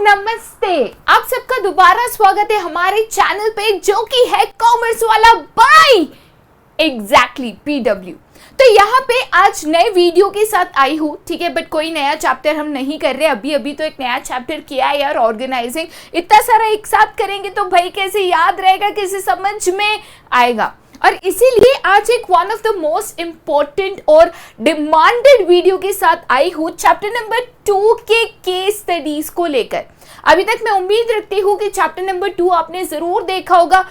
नमस्ते, आप सबका दोबारा स्वागत है हमारे चैनल पे जो कि है कॉमर्स वाला बाय एग्जैक्टली PW। तो यहाँ पे आज नए वीडियो के साथ आई हूँ, ठीक है, बट कोई नया चैप्टर हम नहीं कर रहे अभी तो एक नया चैप्टर किया है यार। ऑर्गेनाइजिंग इतना सारा एक साथ करेंगे तो भाई कैसे याद रहेगा, कैसे समझ में आएगा। और इसीलिए आज एक one of the most important और डिमांडेड वीडियो के साथ आई हूँ चैप्टर नंबर 2 के केस स्टडीज को लेकर। अभी तक मैं उम्मीद रखती हूँ कि चैप्टर नंबर 2 आपने जरूर देखा होगा।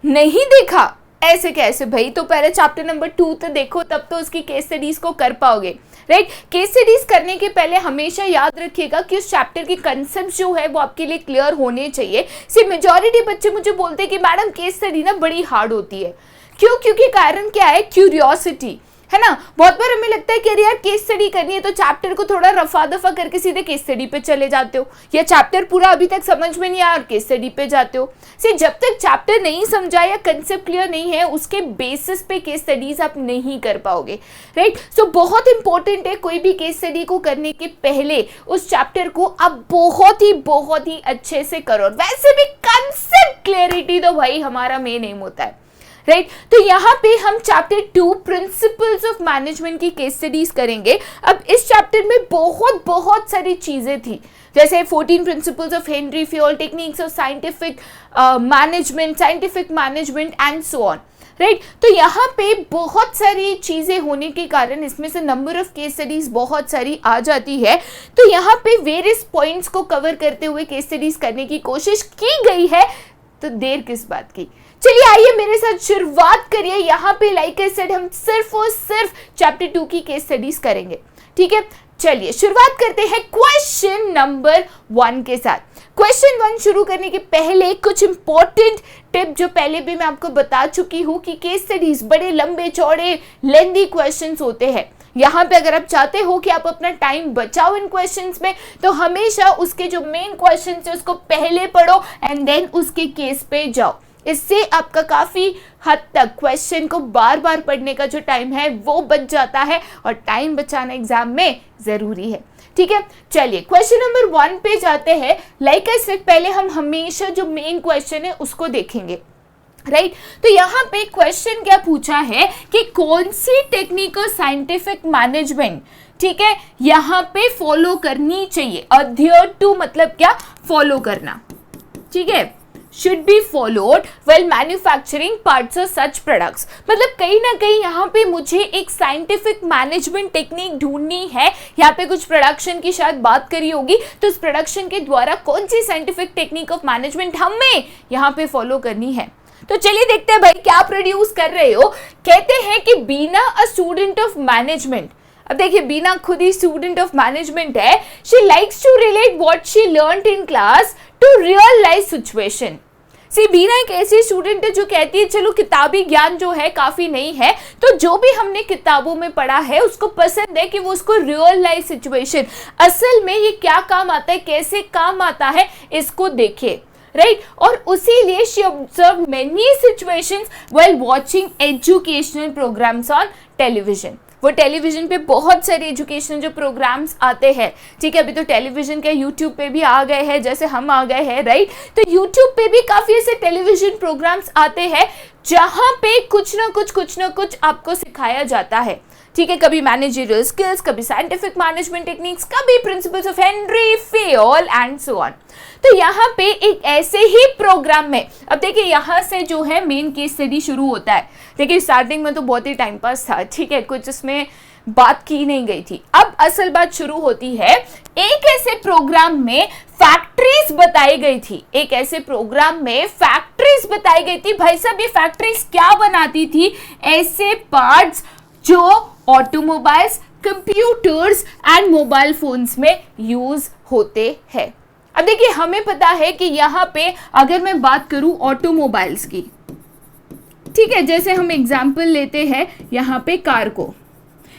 नहीं देखा ऐसे कैसे भाई, तो पहले चैप्टर नंबर 2 तो देखो, तब तो उसकी केस स्टडीज को कर पाओगे, राइट। केस स्टडीज करने के पहले हमेशा याद रखिएगा कि उस चैप्टर के कंसेप्ट जो है वो आपके लिए क्लियर होने चाहिए। सिर्फ मेजॉरिटी बच्चे मुझे बोलते हैं कि मैडम केस स्टडी ना बड़ी हार्ड होती है। क्यों? क्योंकि कारण क्या है, क्यूरियोसिटी है ना। बहुत बार हमें लगता है कि अरे यार केस स्टडी करनी है तो चैप्टर को थोड़ा रफा दफा करके सीधे केस स्टडी पे चले जाते हो, या चैप्टर पूरा अभी तक समझ में नहीं आया और केस स्टडी पे जाते हो। जब तक चैप्टर नहीं समझा या कंसेप्ट क्लियर नहीं है उसके बेसिस पे केस स्टडीज आप नहीं कर पाओगे, राइट। सो बहुत इंपॉर्टेंट है, कोई भी केस स्टडी को करने के पहले उस चैप्टर को आप बहुत ही अच्छे से करो। वैसे भी कंसेप्ट क्लियरिटी तो भाई हमारा मेन एम होता है, राइट। तो यहाँ पे हम चैप्टर 2 प्रिंसिपल्स ऑफ मैनेजमेंट की केस स्टडीज करेंगे। अब इस चैप्टर में बहुत सारी चीजें थी, जैसे 14 principles of Henry Fayol, techniques of scientific management and so on, right. तो यहाँ पे बहुत सारी चीजें होने के कारण इसमें से नंबर ऑफ केस स्टडीज बहुत सारी आ जाती है। तो यहाँ पे वेरियस पॉइंट्स को कवर करते हुए केस स्टडीज करने की कोशिश की गई है, तो देर किस बात की। चलिए आइए मेरे साथ शुरुआत करिए। यहाँ पे लाइक आई सेड हम सिर्फ और सिर्फ चैप्टर 2 की केस स्टडीज करेंगे, ठीक है। चलिए शुरुआत करते हैं क्वेश्चन नंबर 1 के साथ। क्वेश्चन 1 शुरू करने के पहले कुछ इंपॉर्टेंट टिप जो पहले भी मैं आपको बता चुकी हूँ कि केस स्टडीज बड़े लंबे चौड़े लेंथी क्वेश्चंस होते हैं। यहाँ पे अगर आप चाहते हो कि आप अपना टाइम बचाओ इन क्वेश्चंस में, तो हमेशा उसके जो मेन क्वेश्चंस है उसको पहले पढ़ो एंड देन उसके केस पे जाओ। इससे आपका काफी हद तक क्वेश्चन को बार बार पढ़ने का जो टाइम है वो बच जाता है, और टाइम बचाना एग्जाम में जरूरी है, ठीक है। चलिए क्वेश्चन नंबर 1 पे जाते हैं। लाइक आई सेड पहले हम हमेशा जो मेन क्वेश्चन है उसको देखेंगे, राइट। तो यहाँ पे क्वेश्चन क्या पूछा है कि कौन सी टेक्निक और साइंटिफिक मैनेजमेंट, ठीक है, यहाँ पे फॉलो करनी चाहिए। अध्ययर टू मतलब क्या, फॉलो करना, ठीक है। should be followed while manufacturing parts of such products। मतलब कहीं ना कहीं यहाँ पे मुझे एक साइंटिफिक मैनेजमेंट टेक्निक ढूंढनी है। यहाँ पे कुछ प्रोडक्शन की शायद बात करी होगी, तो इस प्रोडक्शन के द्वारा कौन सी साइंटिफिक टेक्निक ऑफ मैनेजमेंट हमें यहाँ पे फॉलो करनी है। तो चलिए देखते हैं भाई क्या प्रोड्यूस कर रहे हो। कहते हैं कि Bina a student of management, अब देखिए बीना खुद ही स्टूडेंट ऑफ मैनेजमेंट है। She likes to relate what she learned in class to real life situation. See Bina एक ऐसी स्टूडेंट है जो कहती है चलो किताबी ज्ञान जो है काफी नहीं है, तो जो भी हमने किताबों में पढ़ा है उसको पसंद है कि वो उसको रियल लाइफ सिचुएशन, असल में ये क्या काम आता है, कैसे काम आता है, इसको देखे, राइट। और उसी लिए she observe many situations while watching educational programs on television. वो टेलीविजन पे बहुत सारे एजुकेशनल जो प्रोग्राम्स आते हैं, ठीक है। अभी तो टेलीविजन के यूट्यूब पे भी आ गए हैं, जैसे हम आ गए हैं, राइट। तो यूट्यूब पे भी काफी ऐसे टेलीविजन प्रोग्राम्स आते हैं जहां पे कुछ ना कुछ आपको सिखाया जाता है, ठीक है। कभी मैनेजरियल स्किल्स, कभी साइंटिफिक मैनेजमेंट टेक्निक्स, कभी principles of Henry Fayol and so on. तो यहाँ पे एक ऐसे ही प्रोग्राम में, अब देखिए यहाँ से जो है मेन केस स्टडी शुरू होता है। देखिए स्टार्टिंग में तो बहुत ही टाइम पास था, ठीक है, कुछ इसमें बात की नहीं गई थी। अब असल बात शुरू होती है। एक ऐसे प्रोग्राम में फैक्ट्रीज बताई गई थी, एक ऐसे प्रोग्राम में फैक्ट्रीज बताई गई थी। भाई साहब ये फैक्ट्रीज क्या बनाती थी, ऐसे पार्ट्स जो automobiles, computers and mobile phones में यूज होते हैं। अब देखिए हमें पता है कि यहाँ पे अगर मैं बात करूं ऑटोमोबाइल्स की, ठीक है, जैसे हम एग्जांपल लेते हैं यहाँ पे कार को,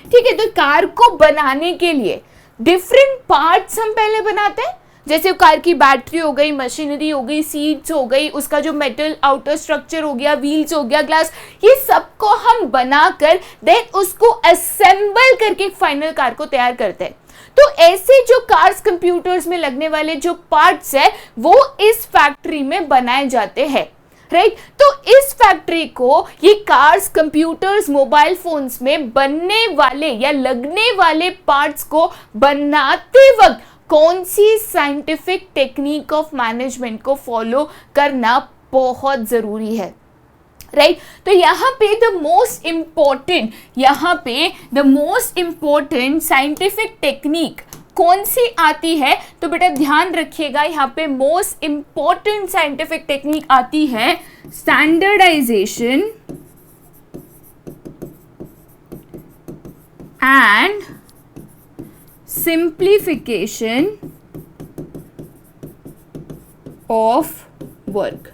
ठीक है। तो कार को बनाने के लिए डिफरेंट पार्ट्स हम पहले बनाते हैं, जैसे कार की बैटरी हो गई, मशीनरी हो गई, सीट्स हो गई, उसका जो मेटल आउटर स्ट्रक्चर हो गया, व्हील्स हो गया, ग्लास, ये सबको हम बनाकर देन उसको असेंबल करके फाइनल कार को तैयार करते हैं। तो ऐसे जो कार्स कंप्यूटर्स में लगने वाले जो पार्ट्स है वो इस फैक्ट्री में बनाए जाते हैं, राइट। तो इस फैक्ट्री को ये कार्स कंप्यूटर्स मोबाइल फोन्स में बनने वाले या लगने वाले पार्ट्स को बनाते वक्त कौन सी साइंटिफिक टेक्निक ऑफ मैनेजमेंट को फॉलो करना बहुत जरूरी है, राइट। तो यहाँ पे the most important scientific technique कौन सी आती है, तो बेटा ध्यान रखिएगा, यहाँ पे मोस्ट इंपॉर्टेंट साइंटिफिक टेक्निक आती है standardization and simplification of work.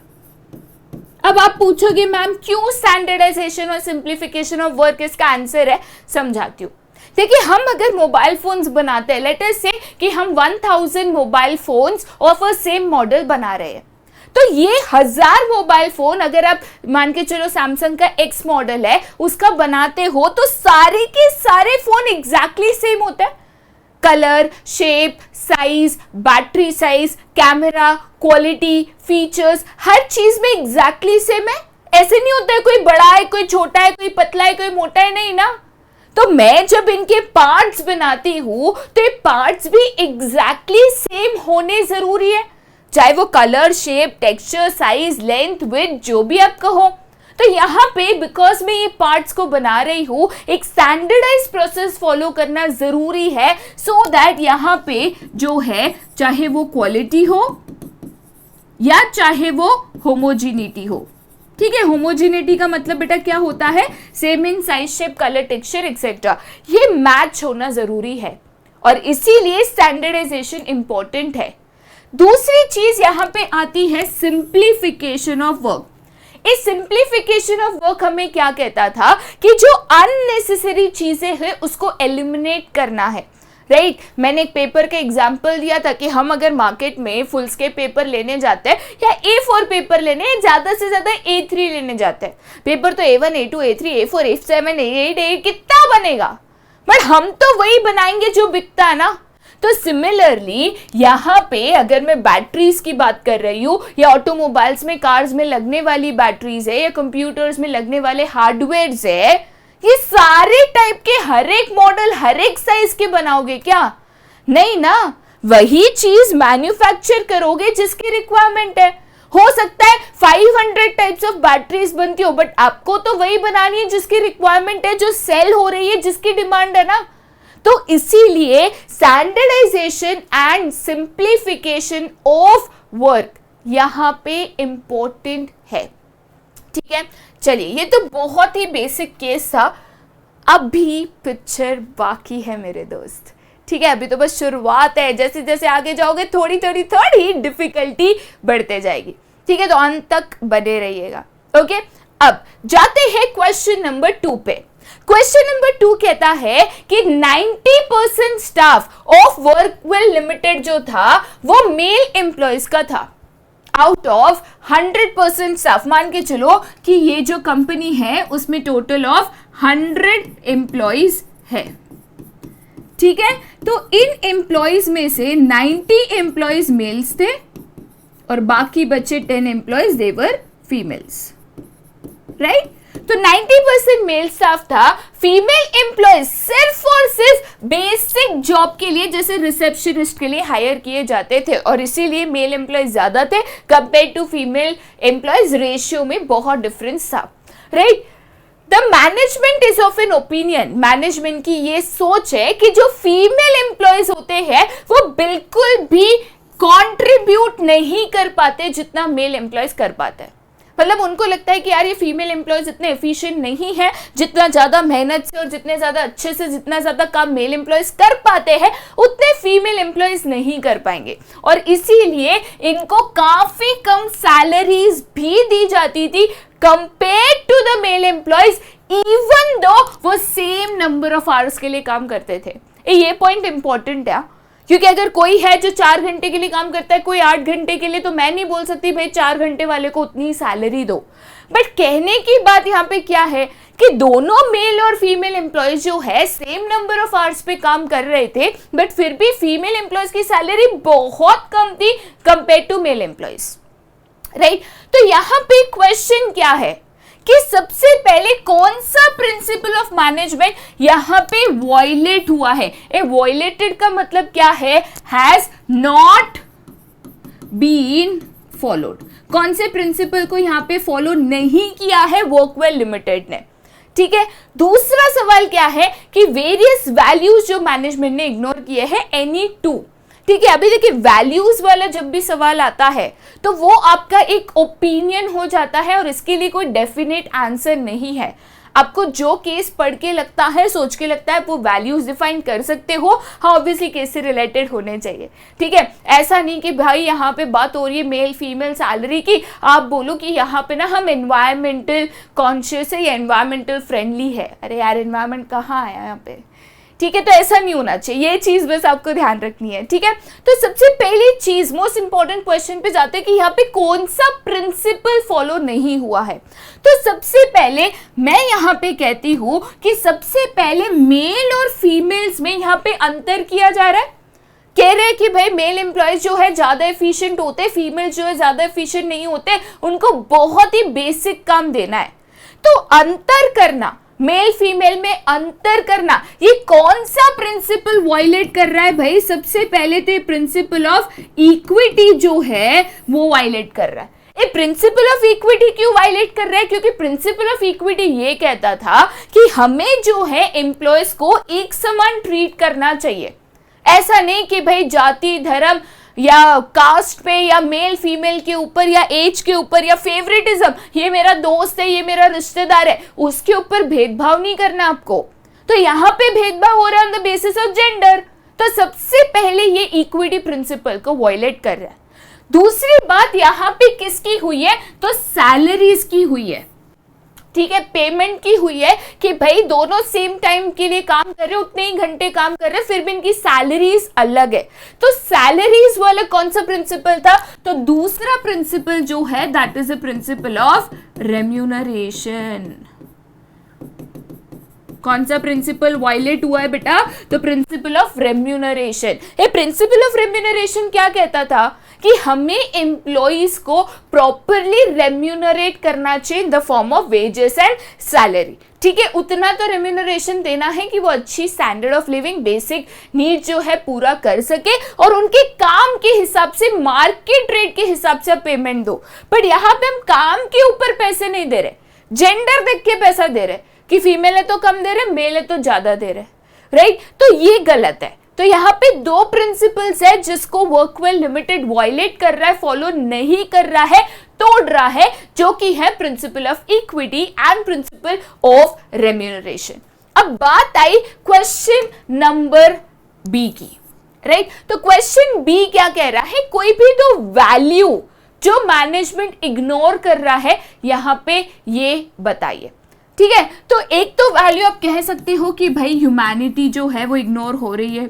अब आप पूछोगे मैम क्यों स्टैंडर्डाइजेशन और सिंप्लीफिकेशन ऑफ वर्क, इसका आंसर है, समझाती हूँ। देखिए, हम अगर मोबाइल फोन्स बनाते हैं, लेट अस से कि हम 1000 mobile phones of a same model बना रहे हैं, तो ये 1000 मोबाइल फोन अगर आप मान के चलो सैमसंग का X मॉडल है उसका बनाते हो, तो सारे के सारे फोन एग्जैक्टली सेम होते हैं। Colour, shape, size, battery size, camera, quality, features, हर चीज में एग्जैक्टली सेम है। ऐसे नहीं होता है कोई बड़ा है, कोई छोटा है, कोई पतला है, कोई मोटा है, नहीं ना। तो मैं जब इनके पार्ट्स बनाती हूं तो ये पार्ट्स भी एग्जैक्टली सेम होने जरूरी है, चाहे वो colour, shape, texture, size, length, width जो भी आप कहो। तो यहाँ पे बिकॉज मैं ये पार्ट्स को बना रही हूं, एक स्टैंडर्डाइज प्रोसेस फॉलो करना जरूरी है, सो दैट यहाँ पे जो है चाहे वो क्वालिटी हो या चाहे वो होमोजिनिटी हो, ठीक है। होमोजिनिटी का मतलब बेटा क्या होता है, same in size, shape, colour, texture etcetera, ये मैच होना जरूरी है और इसीलिए स्टैंडर्डाइजेशन इंपॉर्टेंट है। दूसरी चीज यहां पे आती है सिंप्लीफिकेशन ऑफ वर्क। इस सिंप्लीफिकेशन ऑफ वर्क हमें क्या कहता था कि जो अननेसेसरी चीजें हैं उसको एलिमिनेट करना है, राइट। मैंने एक पेपर का एग्जांपल दिया था कि हम अगर मार्केट में फुल स्केप पेपर लेने जाते हैं या A4 पेपर लेने, ज्यादा से ज्यादा A3 लेने जाते हैं, पेपर तो A1, A2, A3, A4, A7, A8 कितना बनेगा, बट हम तो वही बनाएंगे जो बिकता है ना। तो सिमिलरली यहाँ पे अगर मैं बैटरीज की बात कर रही हूँ या ऑटोमोबाइल्स में, कार्स में लगने वाली बैटरीज है या कंप्यूटर्स में लगने वाले हार्डवेयर है, ये सारे टाइप के हर एक मॉडल, हर एक साइज के बनाओगे क्या, नहीं ना। वही चीज मैन्युफैक्चर करोगे जिसकी रिक्वायरमेंट है। हो सकता है 500 टाइप्स ऑफ बैटरीज बनती हो, बट आपको तो वही बनानी है जिसकी रिक्वायरमेंट है, जो सेल हो रही है, जिसकी डिमांड है ना। तो इसीलिए standardization and simplification of work यहां पे इंपॉर्टेंट है, ठीक है। चलिए, ये तो बहुत ही बेसिक केस था, अभी पिक्चर बाकी है मेरे दोस्त, ठीक है। अभी तो बस शुरुआत है, जैसे जैसे आगे जाओगे थोड़ी डिफिकल्टी बढ़ते जाएगी, ठीक है। तो अंत तक बने रहिएगा, ओके। अब जाते हैं क्वेश्चन नंबर 2 पे। क्वेश्चन नंबर 2 कहता है कि 90% स्टाफ ऑफ वर्कवेल लिमिटेड जो था वो मेल एम्प्लॉयज का था। आउट ऑफ 100% स्टाफ, मान के चलो कि ये जो कंपनी है उसमें टोटल ऑफ 100 एम्प्लॉयज है, ठीक है। तो इन एम्प्लॉयज में से 90 एम्प्लॉयज मेल्स थे और बाकी बचे 10 एम्प्लॉयज दे वर फीमेल्स, राइट। तो 90% मेल स्टाफ था, फीमेल एम्प्लॉयज सिर्फ और सिर्फ बेसिक जॉब के लिए जैसे रिसेप्शनिस्ट के लिए हायर किए जाते थे और इसीलिए मेल एम्प्लॉयज ज्यादा थे compare to female employees, ratio में बहुत डिफरेंस था, right. The management is of an opinion, management की ये सोच है कि जो फीमेल एम्प्लॉयज होते हैं वो बिल्कुल भी कॉन्ट्रीब्यूट नहीं कर पाते जितना मेल एम्प्लॉयज कर पाते हैं। मतलब उनको लगता है कि यार ये फीमेल एम्प्लॉयज इतने एफिशिएंट नहीं है, जितना ज्यादा मेहनत से और जितने ज्यादा अच्छे से जितना ज्यादा काम मेल एम्प्लॉयज कर पाते हैं उतने फीमेल एम्प्लॉयज नहीं कर पाएंगे और इसीलिए इनको काफी कम सैलरीज भी दी जाती थी compare to the male employees, even though वो सेम नंबर ऑफ आवर्स के लिए काम करते थे। ये पॉइंट इंपॉर्टेंट है, क्योंकि अगर कोई है जो 4 घंटे के लिए काम करता है, कोई 8 घंटे के लिए, तो मैं नहीं बोल सकती भाई 4 घंटे वाले को उतनी सैलरी दो। बट कहने की बात यहाँ पे क्या है कि दोनों मेल और फीमेल एम्प्लॉयज जो है सेम नंबर ऑफ आवर्स पे काम कर रहे थे, बट फिर भी फीमेल एम्प्लॉयज की सैलरी बहुत कम थी compare to male employees, right. तो यहां पे क्वेश्चन क्या है कि सबसे पहले कौन सा प्रिंसिपल ऑफ मैनेजमेंट यहां पे वायलेट हुआ है। ए वायलेटेड का मतलब क्या है, हैज नॉट बीन फॉलोड। कौन से प्रिंसिपल को यहां पे फॉलो नहीं किया है वर्कवेल लिमिटेड ने, ठीक है। दूसरा सवाल क्या है कि वेरियस वैल्यूज जो मैनेजमेंट ने इग्नोर किए हैं, एनी टू, ठीक है। अभी देखिए वैल्यूज वाला जब भी सवाल आता है तो वो आपका एक ओपिनियन हो जाता है और इसके लिए कोई डेफिनेट आंसर नहीं है। आपको जो केस पढ़ के लगता है, सोच के लगता है, वो वैल्यूज डिफाइन कर सकते हो। हाँ ऑब्वियसली केस से रिलेटेड होने चाहिए, ठीक है। ऐसा नहीं कि भाई यहाँ पे बात हो रही है मेल फीमेल सैलरी की, आप बोलो कि यहाँ पे ना हम एनवायरमेंटल कॉन्शियस है या एनवायरमेंटल फ्रेंडली है। अरे यार एनवायरमेंट कहाँ आया यहाँ पे, ठीक है। तो ऐसा नहीं होना चाहिए, ये चीज बस आपको ध्यान रखनी है, ठीक है। तो सबसे पहली चीज मोस्ट इंपॉर्टेंट क्वेश्चन पे जाते हैं कि यहाँ पे कौन सा प्रिंसिपल फॉलो नहीं हुआ है। तो सबसे पहले मैं यहाँ पे कहती हूं कि सबसे पहले मेल और फीमेल्स में यहाँ पे अंतर किया जा रहा है। कह रहे हैं कि भाई मेल एम्प्लॉयज जो है ज्यादा एफिशिएंट होते, फीमेल जो है ज्यादा एफिशिएंट नहीं होते, उनको बहुत ही बेसिक काम देना है। तो अंतर करना, मेल फीमेल में अंतर करना, ये कौन सा प्रिंसिपल वायलेट कर रहा है भाई। सबसे पहले तो ये प्रिंसिपल ऑफ इक्विटी जो है वो वायलेट कर रहा है। ये प्रिंसिपल ऑफ इक्विटी क्यों वायलेट कर रहा है, क्योंकि प्रिंसिपल ऑफ इक्विटी ये कहता था कि हमें जो है एम्प्लॉयज को एक समान ट्रीट करना चाहिए। ऐसा नहीं कि भाई जाति धर्म या कास्ट पे या मेल फीमेल के ऊपर या एज के ऊपर या फेवरेटिज्म, ये मेरा दोस्त है ये मेरा रिश्तेदार है, उसके ऊपर भेदभाव नहीं करना आपको। तो यहाँ पे भेदभाव हो रहा है on the basis of gender. तो सबसे पहले ये इक्विटी प्रिंसिपल को वायलेट कर रहा है। दूसरी बात यहाँ पे किसकी हुई है, तो सैलरीज की हुई है, ठीक है। पेमेंट की हुई है कि भाई दोनों सेम टाइम के लिए काम कर रहे हैं, उतने ही घंटे काम कर रहे हैं, फिर भी इनकी सैलरीज अलग है। तो सैलरीज वाला कौन सा प्रिंसिपल था, तो दूसरा प्रिंसिपल जो है that is a principle of remuneration. कौन सा प्रिंसिपल वायलेट हुआ है बेटा, तो प्रिंसिपल ऑफ रेम्यूनरेशन। ये प्रिंसिपल ऑफ रेम्यूनरेशन क्या कहता था कि हमें एम्प्लॉइज को प्रॉपरली रेम्यूनरेट करना चाहिए in the form of wages and salary, ठीक है। उतना तो रेम्यूनरेशन देना है कि वो अच्छी standard of living basic need जो है पूरा कर सके और उनके काम के हिसाब से मार्केट रेट के हिसाब से पेमेंट दो। पर यहाँ पे हम काम के ऊपर पैसे नहीं दे रहे, जेंडर देख के पैसा दे रहे कि फीमेल है तो कम दे रहे, मेल है तो ज्यादा दे रहे, राइट। तो ये गलत है। तो यहाँ पे दो प्रिंसिपल्स है जिसको वर्कवेल लिमिटेड वायलेट कर रहा है, फॉलो नहीं कर रहा है, तोड़ रहा है, जो कि है principle of equity and principle of remuneration. अब बात आई क्वेश्चन नंबर बी की, राइट। तो क्वेश्चन बी क्या कह रहा है, कोई भी तो वैल्यू जो मैनेजमेंट इग्नोर कर रहा है यहाँ पे ये बताइए, ठीक है। तो एक तो वैल्यू आप कह सकते हो कि भाई ह्यूमैनिटी जो है वो इग्नोर हो रही है,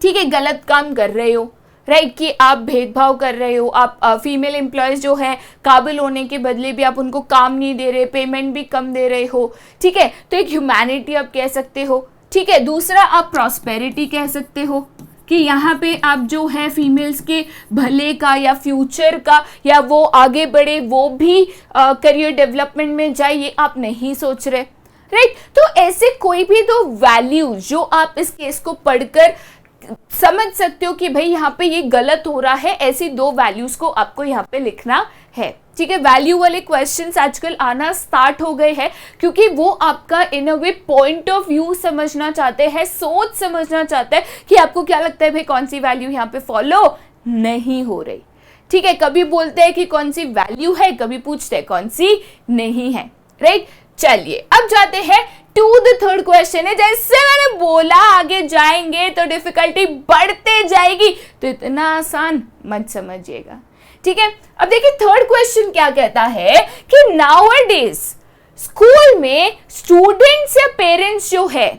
ठीक है, गलत काम कर रहे हो, राइट, कि आप भेदभाव कर रहे हो, आप फीमेल एम्प्लॉयज जो है काबिल होने के बदले भी आप उनको काम नहीं दे रहे, पेमेंट भी कम दे रहे हो, ठीक है। तो एक ह्यूमैनिटी आप कह सकते हो, ठीक है। दूसरा आप प्रॉस्पेरिटी कह सकते हो कि यहाँ पे आप जो है फीमेल्स के भले का या फ्यूचर का या वो आगे बढ़े, वो भी करियर डेवलपमेंट में जाए, ये आप नहीं सोच रहे, राइट। तो ऐसे कोई भी दो वैल्यू जो आप इस केस को पढ़कर समझ सकते हो कि भाई यहाँ पे ये गलत हो रहा है, ऐसी दो वैल्यूज को आपको यहाँ पे लिखना है, ठीक है। वैल्यू वाले क्वेश्चंस आजकल आना स्टार्ट हो गए हैं क्योंकि वो आपका इन अ वे पॉइंट ऑफ व्यू समझना चाहते हैं, सोच समझना चाहते हैं कि आपको क्या लगता है भाई कौन सी वैल्यू यहाँ पे फॉलो नहीं हो रही, ठीक है। कभी बोलते हैं कि कौन सी वैल्यू है, कभी पूछते हैं कौन सी नहीं है, राइट। चलिए अब जाते हैं टू द थर्ड क्वेश्चन है। जैसे मैंने बोला आगे जाएंगे तो डिफिकल्टी बढ़ते जाएगी, तो इतना आसान मत समझिएगा, ठीक है। अब देखिए थर्ड क्वेश्चन क्या कहता है कि नाउअडेज स्कूल में स्टूडेंट्स या पेरेंट्स जो है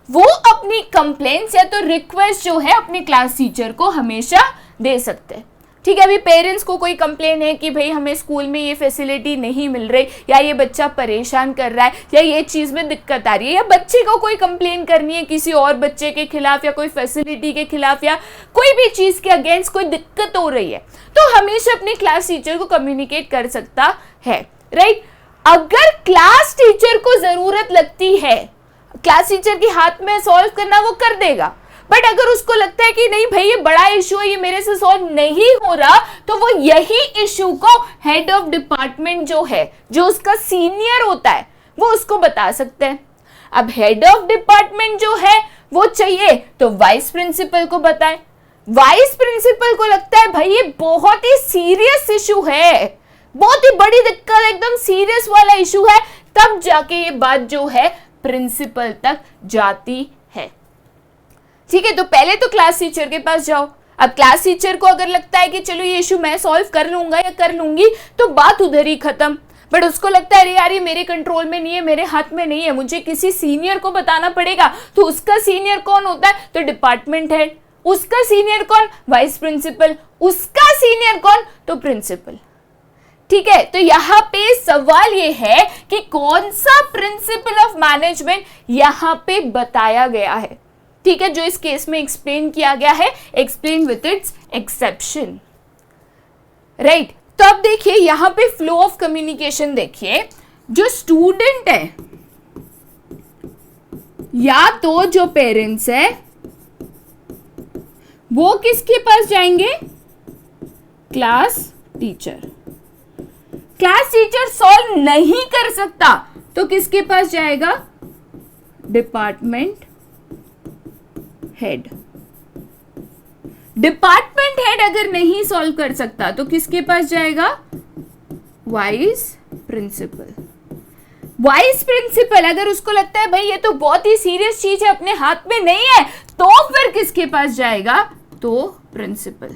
वो अपनी कंप्लेंट्स या तो रिक्वेस्ट जो है अपने क्लास टीचर को हमेशा दे सकते हैं, ठीक है, अभी पेरेंट्स को कोई कंप्लेन है कि भाई हमें स्कूल में ये फैसिलिटी नहीं मिल रही, या ये बच्चा परेशान कर रहा है, या ये चीज़ में दिक्कत आ रही है, या बच्चे को कोई कंप्लेन करनी है किसी और बच्चे के खिलाफ, या कोई फैसिलिटी के खिलाफ, या कोई भी चीज़ के अगेंस्ट कोई दिक्कत हो रही है, तो हमेशा अपने क्लास टीचर को कम्युनिकेट कर सकता है, राइट। अगर क्लास टीचर को ज़रूरत लगती है, क्लास टीचर के हाथ में सॉल्व करना, वो कर देगा। बट अगर उसको लगता है कि नहीं भाई ये बड़ा इशू है, ये मेरे से सॉल्व नहीं हो रहा, तो वो यही इशू को हेड ऑफ डिपार्टमेंट जो है, जो उसका सीनियर होता है, वो उसको बता सकते हैं। अब हेड ऑफ डिपार्टमेंट जो है वो चाहिए तो वाइस प्रिंसिपल को बताए। वाइस प्रिंसिपल को लगता है भाई ये बहुत ही सीरियस इशू है, बहुत ही बड़ी दिक्कत, एकदम सीरियस वाला इशू है, तब जाके ये बात जो है प्रिंसिपल तक जाती है। ठीक है, तो पहले तो क्लास टीचर के पास जाओ। अब क्लास टीचर को अगर लगता है कि चलो ये इशू मैं सॉल्व कर लूंगा या कर लूंगी, तो बात उधर ही खत्म। बट उसको लगता है अरे यार ये मेरे कंट्रोल में नहीं है, मेरे हाथ में नहीं है, मुझे किसी सीनियर को बताना पड़ेगा। तो उसका सीनियर कौन होता है? तो डिपार्टमेंट हेड। उसका सीनियर कौन? Vice principal. उसका सीनियर कौन? तो प्रिंसिपल। ठीक है, तो यहाँ पे सवाल ये है कि कौन सा प्रिंसिपल ऑफ मैनेजमेंट यहाँ पे बताया गया है। ठीक है, जो इस केस में एक्सप्लेन किया गया है, explain with its exception, right. तो अब देखिए यहां पे फ्लो ऑफ कम्युनिकेशन देखिए, जो स्टूडेंट है या तो जो पेरेंट्स है वो किसके पास जाएंगे? Class teacher. Class teacher solve नहीं कर सकता तो किसके पास जाएगा? Department head. डिपार्टमेंट हेड अगर नहीं सॉल्व कर सकता तो किसके पास जाएगा? Vice principal. वाइस प्रिंसिपल अगर उसको लगता है भाई ये तो बहुत ही सीरियस चीज है, अपने हाथ में नहीं है, तो फिर किसके पास जाएगा? तो प्रिंसिपल।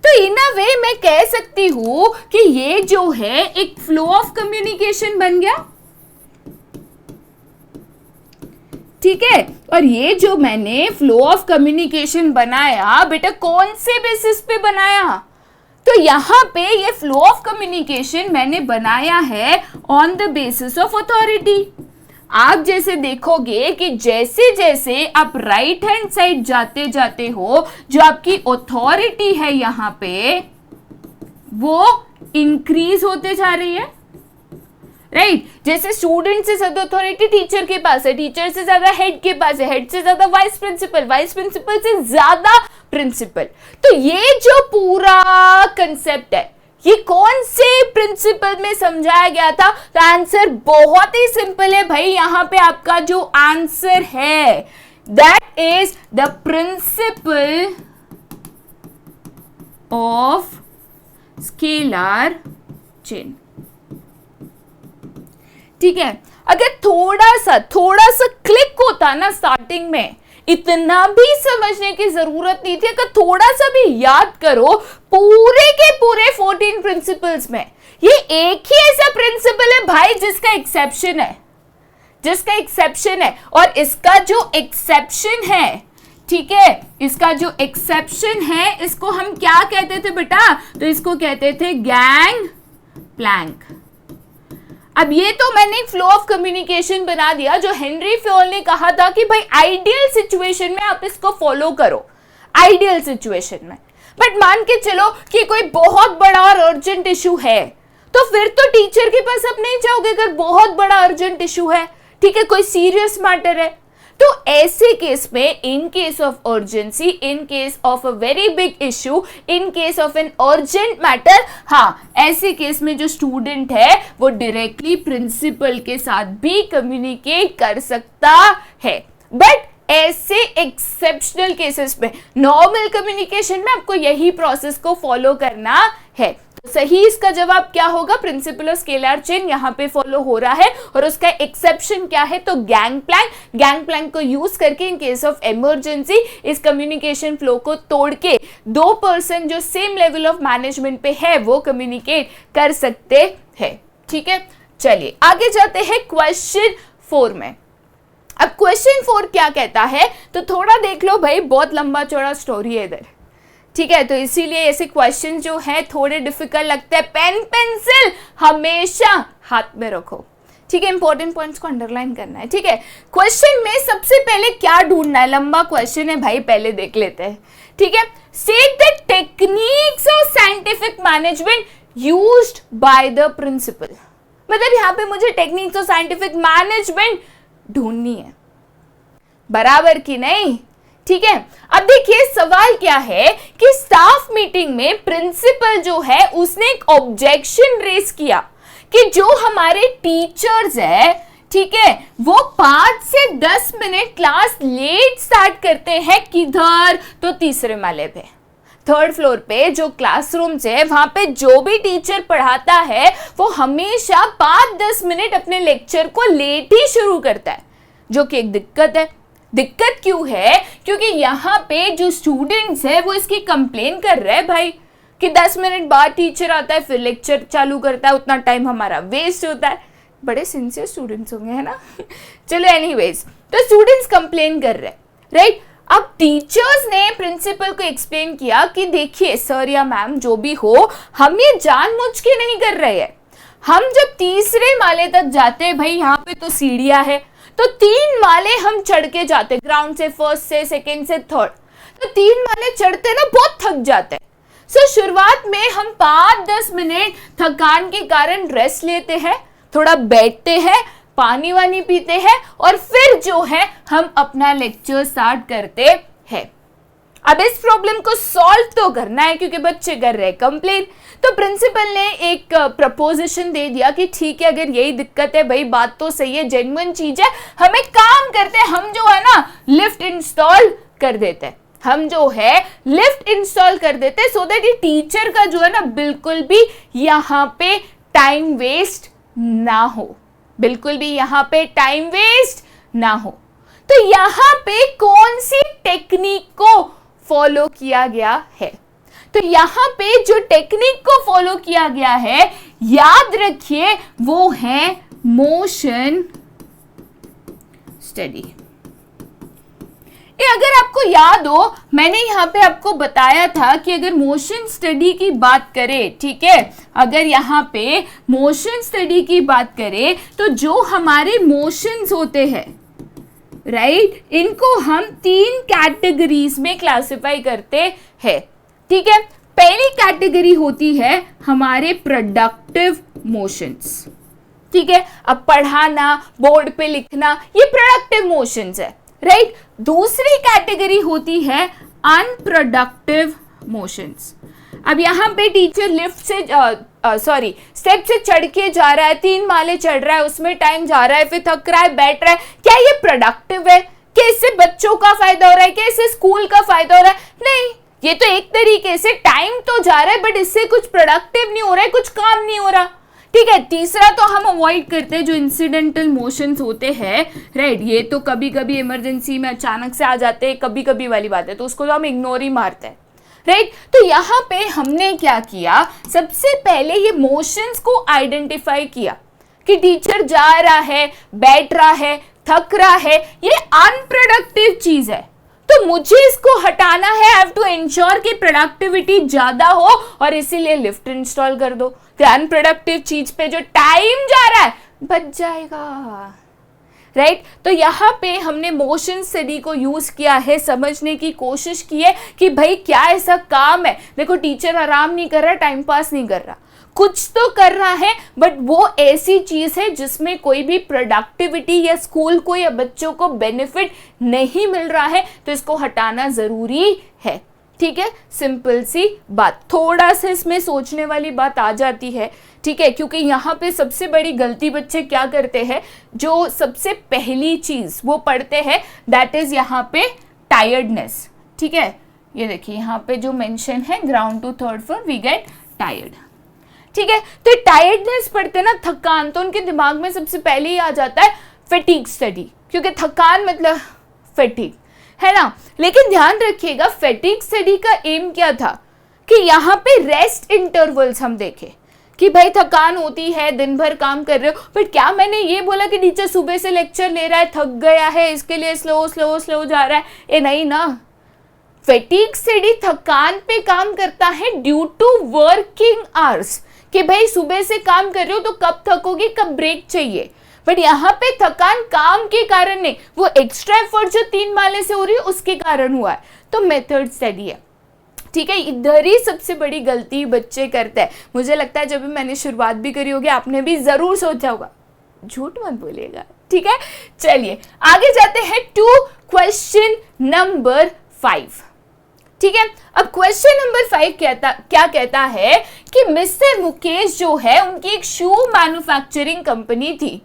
तो इन अ वे मैं कह सकती हूं कि ये जो है एक फ्लो ऑफ कम्युनिकेशन बन गया। ठीक है, और ये जो मैंने फ्लो ऑफ कम्युनिकेशन बनाया बेटा कौन से बेसिस पे बनाया? तो यहां पे ये फ्लो ऑफ कम्युनिकेशन मैंने बनाया है on the basis of authority. आप जैसे देखोगे कि जैसे जैसे आप राइट हैंड साइड जाते जाते हो, जो आपकी अथॉरिटी है यहां पे वो इंक्रीज होते जा रही है, राइट। जैसे स्टूडेंट से ज्यादा अथॉरिटी टीचर के पास है, टीचर से ज्यादा हेड के पास है, हेड से ज्यादा वाइस प्रिंसिपल, वाइस प्रिंसिपल से ज्यादा प्रिंसिपल। तो ये जो पूरा कंसेप्ट है ये कौन से प्रिंसिपल में समझाया गया था? तो आंसर बहुत ही सिंपल है भाई, यहां पे आपका जो आंसर है that is the principle of scalar chain. ठीक है, अगर थोड़ा सा क्लिक होता ना स्टार्टिंग में, इतना भी समझने की जरूरत नहीं थी। अगर थोड़ा सा भी याद करो पूरे के पूरे 14 प्रिंसिपल्स में ये एक ही ऐसा प्रिंसिपल है भाई जिसका एक्सेप्शन है, और इसका जो एक्सेप्शन है, ठीक है, इसका जो एक्सेप्शन है इसको हम क्या कहते थे बेटा? तो इसको कहते थे गैंग प्लैंक। अब ये तो मैंने एक फ्लो ऑफ कम्युनिकेशन बना दिया जो हेनरी फ्योल ने कहा था कि भाई आइडियल सिचुएशन में आप इसको फॉलो करो, आइडियल सिचुएशन में। बट मान के चलो कि कोई बहुत बड़ा और अर्जेंट इशू है, तो फिर तो टीचर के पास आप नहीं जाओगे अगर बहुत बड़ा अर्जेंट इशू है, ठीक है, कोई सीरियस मैटर है। तो ऐसे केस में in case of urgency, in case of a very big issue, in case of an urgent matter, हाँ, ऐसे केस में जो स्टूडेंट है वो डायरेक्टली प्रिंसिपल के साथ भी कम्युनिकेट कर सकता है। बट ऐसे एक्सेप्शनल केसेस में, नॉर्मल कम्युनिकेशन में आपको यही प्रोसेस को फॉलो करना है। सही इसका जवाब क्या होगा? प्रिंसिपल ऑफ स्केलर चेन यहाँ पे फॉलो हो रहा है, और उसका एक्सेप्शन क्या है? तो गैंग प्लैंक। गैंग प्लैंक को यूज करके इन केस ऑफ इमरजेंसी इस कम्युनिकेशन फ्लो को तोड़ के दो पर्सन जो सेम लेवल ऑफ मैनेजमेंट पे है वो कम्युनिकेट कर सकते हैं। ठीक है, चलिए आगे जाते हैं क्वेश्चन 4 में। अब क्वेश्चन 4 क्या कहता है? तो थोड़ा देख लो भाई, बहुत लंबा चौड़ा स्टोरी है इधर। ठीक है, तो इसीलिए ऐसे क्वेश्चन जो है थोड़े डिफिकल्ट लगते हैं। पेन पेंसिल हमेशा हाथ में रखो, ठीक है, इंपॉर्टेंट पॉइंट्स को अंडरलाइन करना है। ठीक है, क्वेश्चन में सबसे पहले क्या ढूंढना है, लंबा क्वेश्चन है भाई, पहले देख लेते हैं। ठीक है, state the techniques of scientific management used by the principal. मतलब यहाँ पे मुझे टेक्निक्स ऑफ साइंटिफिक मैनेजमेंट ढूंढनी है, बराबर की नहीं। ठीक है, अब देखिए सवाल क्या है कि स्टाफ मीटिंग में प्रिंसिपल जो है उसने एक ऑब्जेक्शन रेज किया कि जो हमारे टीचर्स है, ठीक है, वो 5 से 10 मिनट क्लास लेट स्टार्ट करते हैं। किधर? तो तीसरे माले पे, थर्ड फ्लोर पे जो क्लासरूम्स है वहां पे जो भी टीचर पढ़ाता है वो हमेशा 5-10 मिनट अपने लेक्चर को लेट ही शुरू करता है, जो कि एक दिक्कत है। दिक्कत क्यों है? क्योंकि यहाँ पे जो स्टूडेंट्स है वो इसकी कंप्लेन कर रहे हैं भाई कि 10 मिनट बाद टीचर आता है फिर लेक्चर चालू करता है, उतना टाइम हमारा वेस्ट होता है। बड़े सिंसियर स्टूडेंट्स होंगे, है ना। चलो एनीवेज, तो स्टूडेंट्स कंप्लेन कर रहे हैं, राइट। अब टीचर्स ने प्रिंसिपल को एक्सप्लेन किया कि देखिए सर या मैम जो भी हो, हम ये जानबूझ के नहीं कर रहे हैं। हम जब तीसरे माले तक जाते हैं, भाई यहाँ पे तो सीढ़ियां है, तो 3 माले हम चढ़ के जाते, ग्राउंड से, फर्स्ट से, सेकेंड से थर्ड, तो 3 माले चढ़ते ना बहुत थक जाते हैं। सो शुरुआत में हम 5-10 मिनट थकान के कारण रेस्ट लेते हैं, थोड़ा बैठते हैं, पानी वानी पीते हैं और फिर जो है हम अपना लेक्चर स्टार्ट करते हैं। अब इस प्रॉब्लम को सॉल्व तो करना है क्योंकि बच्चे कर रहे हैं कंप्लेन। तो प्रिंसिपल ने एक प्रपोजिशन दे दिया कि ठीक है, अगर यही दिक्कत है, भाई बात तो सही है, जेन्युइन चीज है, हम एक काम करते हैं, हम जो है ना लिफ्ट इंस्टॉल कर देते हैं, हम जो है लिफ्ट इंस्टॉल कर देते हैं, सो दैट ये टीचर का जो है ना बिल्कुल भी यहाँ पे टाइम वेस्ट ना हो, बिल्कुल भी यहाँ पे टाइम वेस्ट ना हो। तो यहाँ पे कौन सी टेक्निक को फॉलो किया गया है? तो यहाँ पे जो टेक्निक को फॉलो किया गया है, याद रखिए, वो है मोशन स्टडी। अगर आपको याद हो, मैंने यहाँ पे आपको बताया था कि अगर मोशन स्टडी की बात करें, ठीक है, अगर यहाँ पे मोशन स्टडी की बात करें तो जो हमारे मोशंस होते हैं, राइट, इनको हम 3 कैटेगरीज में क्लासिफाई करते हैं। ठीक है, पहली कैटेगरी होती है हमारे प्रोडक्टिव मोशंस। ठीक है, अब पढ़ाना, बोर्ड पे लिखना, ये प्रोडक्टिव मोशंस है, राइट। दूसरी कैटेगरी होती है अनप्रोडक्टिव मोशंस। अब यहाँ पे टीचर लिफ्ट से स्टेप से चढ़ के जा रहा है, 3 माले चढ़ रहा है, उसमें टाइम जा रहा है, फिर थक रहा है, बैठ रहा है, क्या ये प्रोडक्टिव है? क्या इससे बच्चों का फायदा हो रहा है? क्या इससे स्कूल का फायदा हो रहा है? नहीं, ये तो एक तरीके से टाइम तो जा रहा है बट इससे कुछ प्रोडक्टिव नहीं हो रहा है, कुछ काम नहीं हो रहा। ठीक है, तीसरा तो हम अवॉइड करते हैं जो इंसिडेंटल मोशंस होते हैं, राइट, ये तो कभी कभी इमरजेंसी में अचानक से आ जाते हैं, कभी कभी वाली बात है, तो उसको तो हम इग्नोर ही मारते हैं, राइट। तो यहाँ पे हमने क्या किया, सबसे पहले ये मोशंस को आइडेंटिफाई किया कि टीचर जा रहा है, बैठ रहा है, थक रहा है, ये अनप्रोडक्टिव चीज है, तो मुझे इसको हटाना है। आई हैव टू इंश्योर कि प्रोडक्टिविटी ज्यादा हो और इसीलिए लिफ्ट इंस्टॉल कर दो। तो अनप्रोडक्टिव चीज पे जो टाइम जा रहा है बच जाएगा, राइट। तो यहाँ पे हमने मोशन स्टडी को यूज किया है, समझने की कोशिश की है कि भाई क्या ऐसा काम है, देखो टीचर आराम नहीं कर रहा, टाइम पास नहीं कर रहा, कुछ तो कर रहा है, बट वो ऐसी चीज है जिसमें कोई भी प्रोडक्टिविटी या स्कूल को या बच्चों को बेनिफिट नहीं मिल रहा है, तो इसको हटाना जरूरी है। ठीक है, सिंपल सी बात, थोड़ा सा इसमें सोचने वाली बात आ जाती है, ठीक है, क्योंकि यहाँ पे सबसे बड़ी गलती बच्चे क्या करते हैं, जो सबसे पहली चीज वो पढ़ते हैं, दैट इज यहाँ पे टायर्डनेस। ठीक है, ये देखिए यहाँ पे जो मेंशन है, ground to third floor we get tired. ठीक है, तो टायर्डनेस पढ़ते ना, थकान, तो उनके दिमाग में सबसे पहले ही आ जाता है फैटिग स्टडी, क्योंकि थकान मतलब फैटिग, है ना। लेकिन ध्यान रखिएगा, फैटिग स्टडी का एम क्या था कि यहाँ पे रेस्ट इंटरवल्स हम देखें कि भाई थकान होती है, दिन भर काम कर रहे हो, बट क्या मैंने ये बोला कि टीचर सुबह से लेक्चर ले रहा है, थक गया है, इसके लिए स्लो स्लो स्लो जा रहा है? ये नहीं ना, फैटिग स्टडी थकान पे काम करता है ड्यू टू वर्किंग आवर्स, कि भाई सुबह से काम कर रहे हो तो कब थकोगे, कब ब्रेक चाहिए। बट यहाँ पे थकान काम के कारण नहीं, वो एक्स्ट्रा एफर्ट जो 3 माले से हो रही है उसके कारण हुआ है, तो मेथड स्टडी है। ठीक है, इधर ही सबसे बड़ी गलती बच्चे करते हैं। मुझे लगता है जब भी मैंने शुरुआत भी करी होगी आपने भी जरूर सोचा होगा, झूठ मत बोलिएगा। ठीक है, चलिए आगे जाते हैं टू क्वेश्चन नंबर 5। ठीक है, अब क्वेश्चन नंबर 5 क्या कहता है कि मिस्टर मुकेश जो है उनकी एक शू मैन्युफैक्चरिंग कंपनी थी,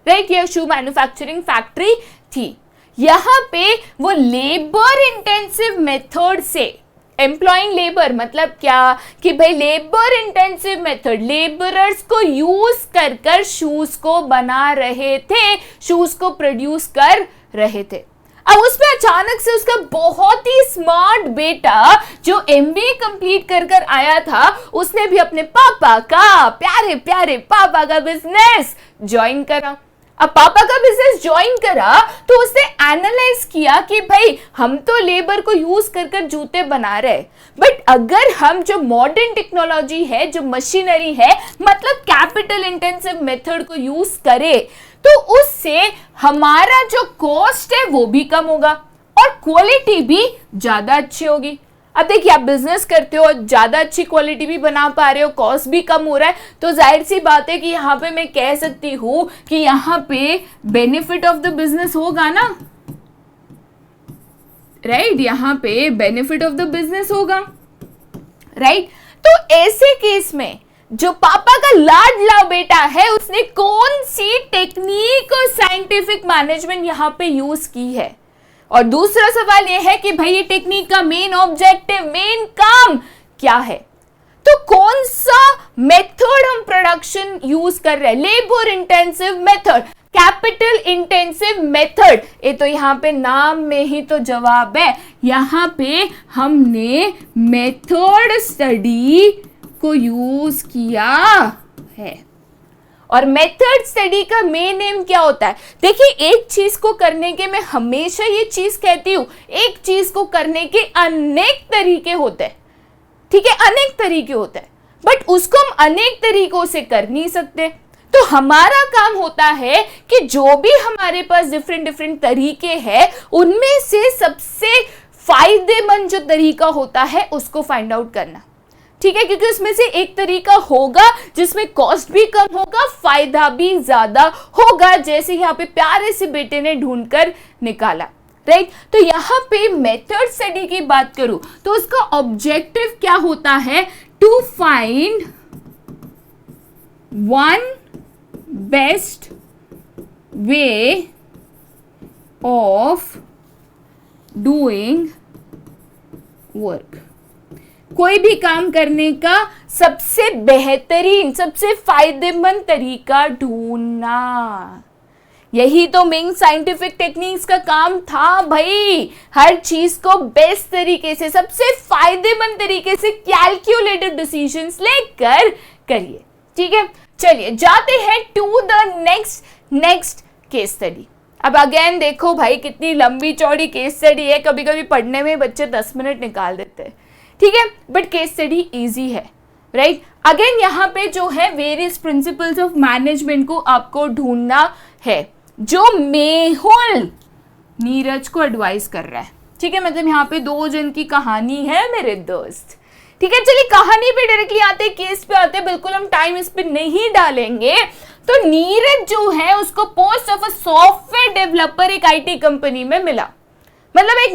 राइट, ये शू मैन्युफैक्चरिंग फैक्ट्री थी। यहाँ पे वो लेबर इंटेंसिव मेथड से एम्प्लॉइंग लेबर, मतलब क्या कि भाई लेबर इंटेंसिव मेथड, लेबरर्स को यूज कर शूज को बना रहे थे, शूज को प्रोड्यूस कर रहे थे। अब उसमें अचानक से उसका बहुत ही स्मार्ट बेटा जो एमबीए कंप्लीट कर आया था, उसने भी अपने पापा का, प्यारे प्यारे पापा का बिजनेस ज्वाइन करा। अब पापा का बिजनेस ज्वाइन करा तो उसने एनालाइज किया कि भाई हम तो लेबर को यूज कर जूते बना रहे, बट अगर हम जो मॉडर्न टेक्नोलॉजी है, जो मशीनरी है, मतलब कैपिटल इंटेंसिव मेथड को यूज करे तो उससे हमारा जो कॉस्ट है वो भी कम होगा और क्वालिटी भी ज्यादा अच्छी होगी। अब देखिए, आप बिजनेस करते हो, ज्यादा अच्छी क्वालिटी भी बना पा रहे हो, कॉस्ट भी कम हो रहा है, तो जाहिर सी बात है कि यहाँ पे मैं कह सकती हूं कि यहाँ पे बेनिफिट ऑफ द बिजनेस होगा ना, राइट, यहाँ पे बेनिफिट ऑफ द बिजनेस होगा, राइट। तो ऐसे केस में जो पापा का लाडला बेटा है उसने कौन सी टेक्निक और साइंटिफिक मैनेजमेंट यहाँ पे यूज की है, और दूसरा सवाल यह है कि भाई ये टेक्निक का मेन ऑब्जेक्टिव, मेन काम क्या है। तो कौन सा मेथड हम प्रोडक्शन यूज कर रहे हैं, labour intensive method, capital intensive method, ये तो यहाँ पे नाम में ही तो जवाब है। यहाँ पे हमने मेथड स्टडी को यूज किया है। और मेथड स्टडी का मेन एम क्या होता है, देखिए एक चीज को करने के, मैं हमेशा ये चीज कहती हूं, एक चीज को करने के अनेक तरीके होते हैं, ठीक है, अनेक तरीके होते हैं, बट उसको हम अनेक तरीकों से कर नहीं सकते। तो हमारा काम होता है कि जो भी हमारे पास डिफरेंट तरीके हैं उनमें से सबसे फायदेमंद जो तरीका होता है उसको फाइंड आउट करना, ठीक है, क्योंकि उसमें से एक तरीका होगा जिसमें कॉस्ट भी कम होगा, फायदा भी ज्यादा होगा, जैसे यहाँ पे प्यारे से बेटे ने ढूंढकर निकाला, राइट। तो यहाँ पे मेथड स्टडी की बात करूं तो उसका ऑब्जेक्टिव क्या होता है, to find one best way of doing work, कोई भी काम करने का सबसे बेहतरीन, सबसे फायदेमंद तरीका ढूंढना। यही तो मेन साइंटिफिक टेक्निक्स का काम था भाई, हर चीज को बेस्ट तरीके से, सबसे फायदेमंद तरीके से कैलकुलेटेड डिसीजंस लेकर करिए, ठीक है। चलिए जाते हैं to the next case study. अब अगेन देखो भाई कितनी लंबी चौड़ी केस स्टडी है, कभी कभी पढ़ने में बच्चे 10 मिनट निकाल देते हैं, ठीक है, बट केस स्टडी इजी है, राइट। अगेन यहाँ पे जो है वेरियस प्रिंसिपल्स ऑफ मैनेजमेंट को आपको ढूंढना है, जो मेहुल नीरज को एडवाइस कर रहा है, ठीक है, मतलब यहाँ पे 2 जन की कहानी है मेरे दोस्त, ठीक है। चलिए कहानी पे डायरेक्टली आते, केस पे आते, बिल्कुल हम टाइम इस पे नहीं डालेंगे। तो नीरज जो है उसको post of a software developer एक आईटी कंपनी में मिला, मतलब एक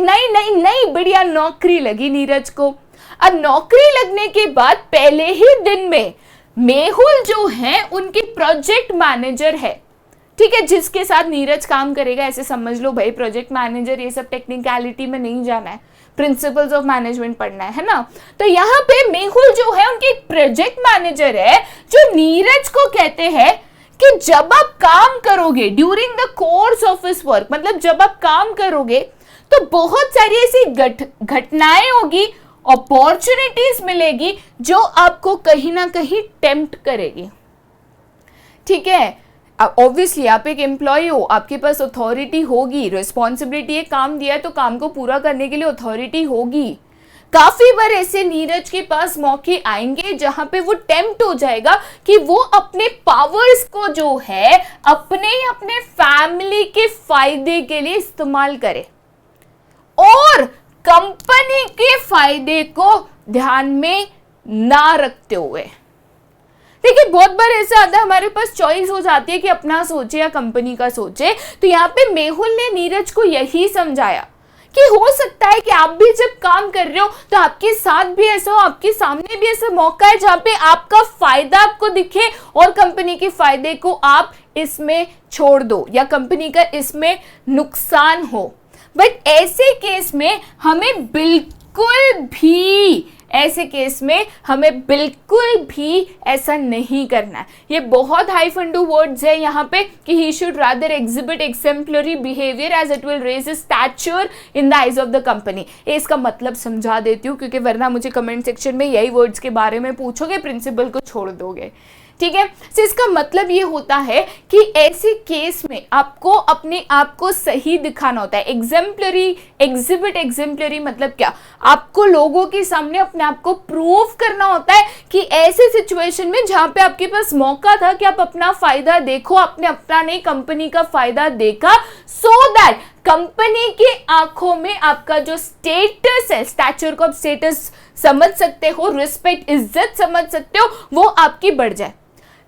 नई बढ़िया नौकरी लगी नीरज को। अब नौकरी लगने के बाद पहले ही दिन में मेहुल जो है उनकी प्रोजेक्ट मैनेजर है, ठीक है, जिसके साथ नीरज काम करेगा, ऐसे समझ लो भाई, प्रोजेक्ट मैनेजर, ये सब टेक्निकलिटी में नहीं जाना है, प्रिंसिपल्स ऑफ मैनेजमेंट पढ़ना है ना। तो यहाँ पे मेहुल जो है उनकी प्रोजेक्ट मैनेजर है, जो नीरज को कहते हैं कि जब आप काम करोगे during the course of his work, मतलब जब आप काम करोगे तो बहुत सारी ऐसी घटनाएं होगी, अपॉर्चुनिटीज मिलेगी जो आपको कहीं ना कहीं टेम्प्ट करेगी, ठीक है। ऑब्वियसली आप एक एम्प्लॉय हो, आपके पास अथॉरिटी होगी, रिस्पॉन्सिबिलिटी है, काम दिया है तो काम को पूरा करने के लिए अथॉरिटी होगी। काफी बार ऐसे नीरज के पास मौके आएंगे जहां पे वो टेम्प्ट हो जाएगा कि वो अपने पावर्स को जो है अपने फैमिली के फायदे के लिए इस्तेमाल करे और कंपनी के फायदे को ध्यान में ना रखते हुए। देखिए बहुत बार ऐसा आता है हमारे पास चॉइस हो जाती है कि अपना सोचे या कंपनी का सोचे। तो यहाँ पे मेहुल ने नीरज को यही समझाया कि हो सकता है कि आप भी जब काम कर रहे हो तो आपके साथ भी ऐसा हो, आपके सामने भी ऐसा मौका है जहां पे आपका फायदा आपको दिखे और कंपनी के फायदे को आप इसमें छोड़ दो या कंपनी का इसमें नुकसान हो। बट ऐसे केस में हमें बिल्कुल भी ऐसा नहीं करना है। ये बहुत हाई फंडू वर्ड्स है यहाँ पे कि he should rather exhibit exemplary behavior as it will raise his stature in the eyes of the company। इसका मतलब समझा देती हूँ क्योंकि वरना मुझे कमेंट सेक्शन में यही वर्ड्स के बारे में पूछोगे, प्रिंसिपल को छोड़ दोगे। ठीक है, तो इसका मतलब ये होता है कि ऐसे केस में आपको अपने आप को सही दिखाना होता है। एग्जिबिट मतलब क्या, आपको लोगों के सामने अपने आप को प्रूव करना होता है कि ऐसे सिचुएशन में जहां पे आपके पास मौका था कि आप अपना फायदा देखो, आपने अपना नहीं कंपनी का फायदा देखा, सो दैट कंपनी के आंखों में आपका जो स्टेटस है, स्टैचर को आप स्टेटस समझ सकते हो, रिस्पेक्ट इज्जत समझ सकते हो, वो आपकी बढ़ जाए।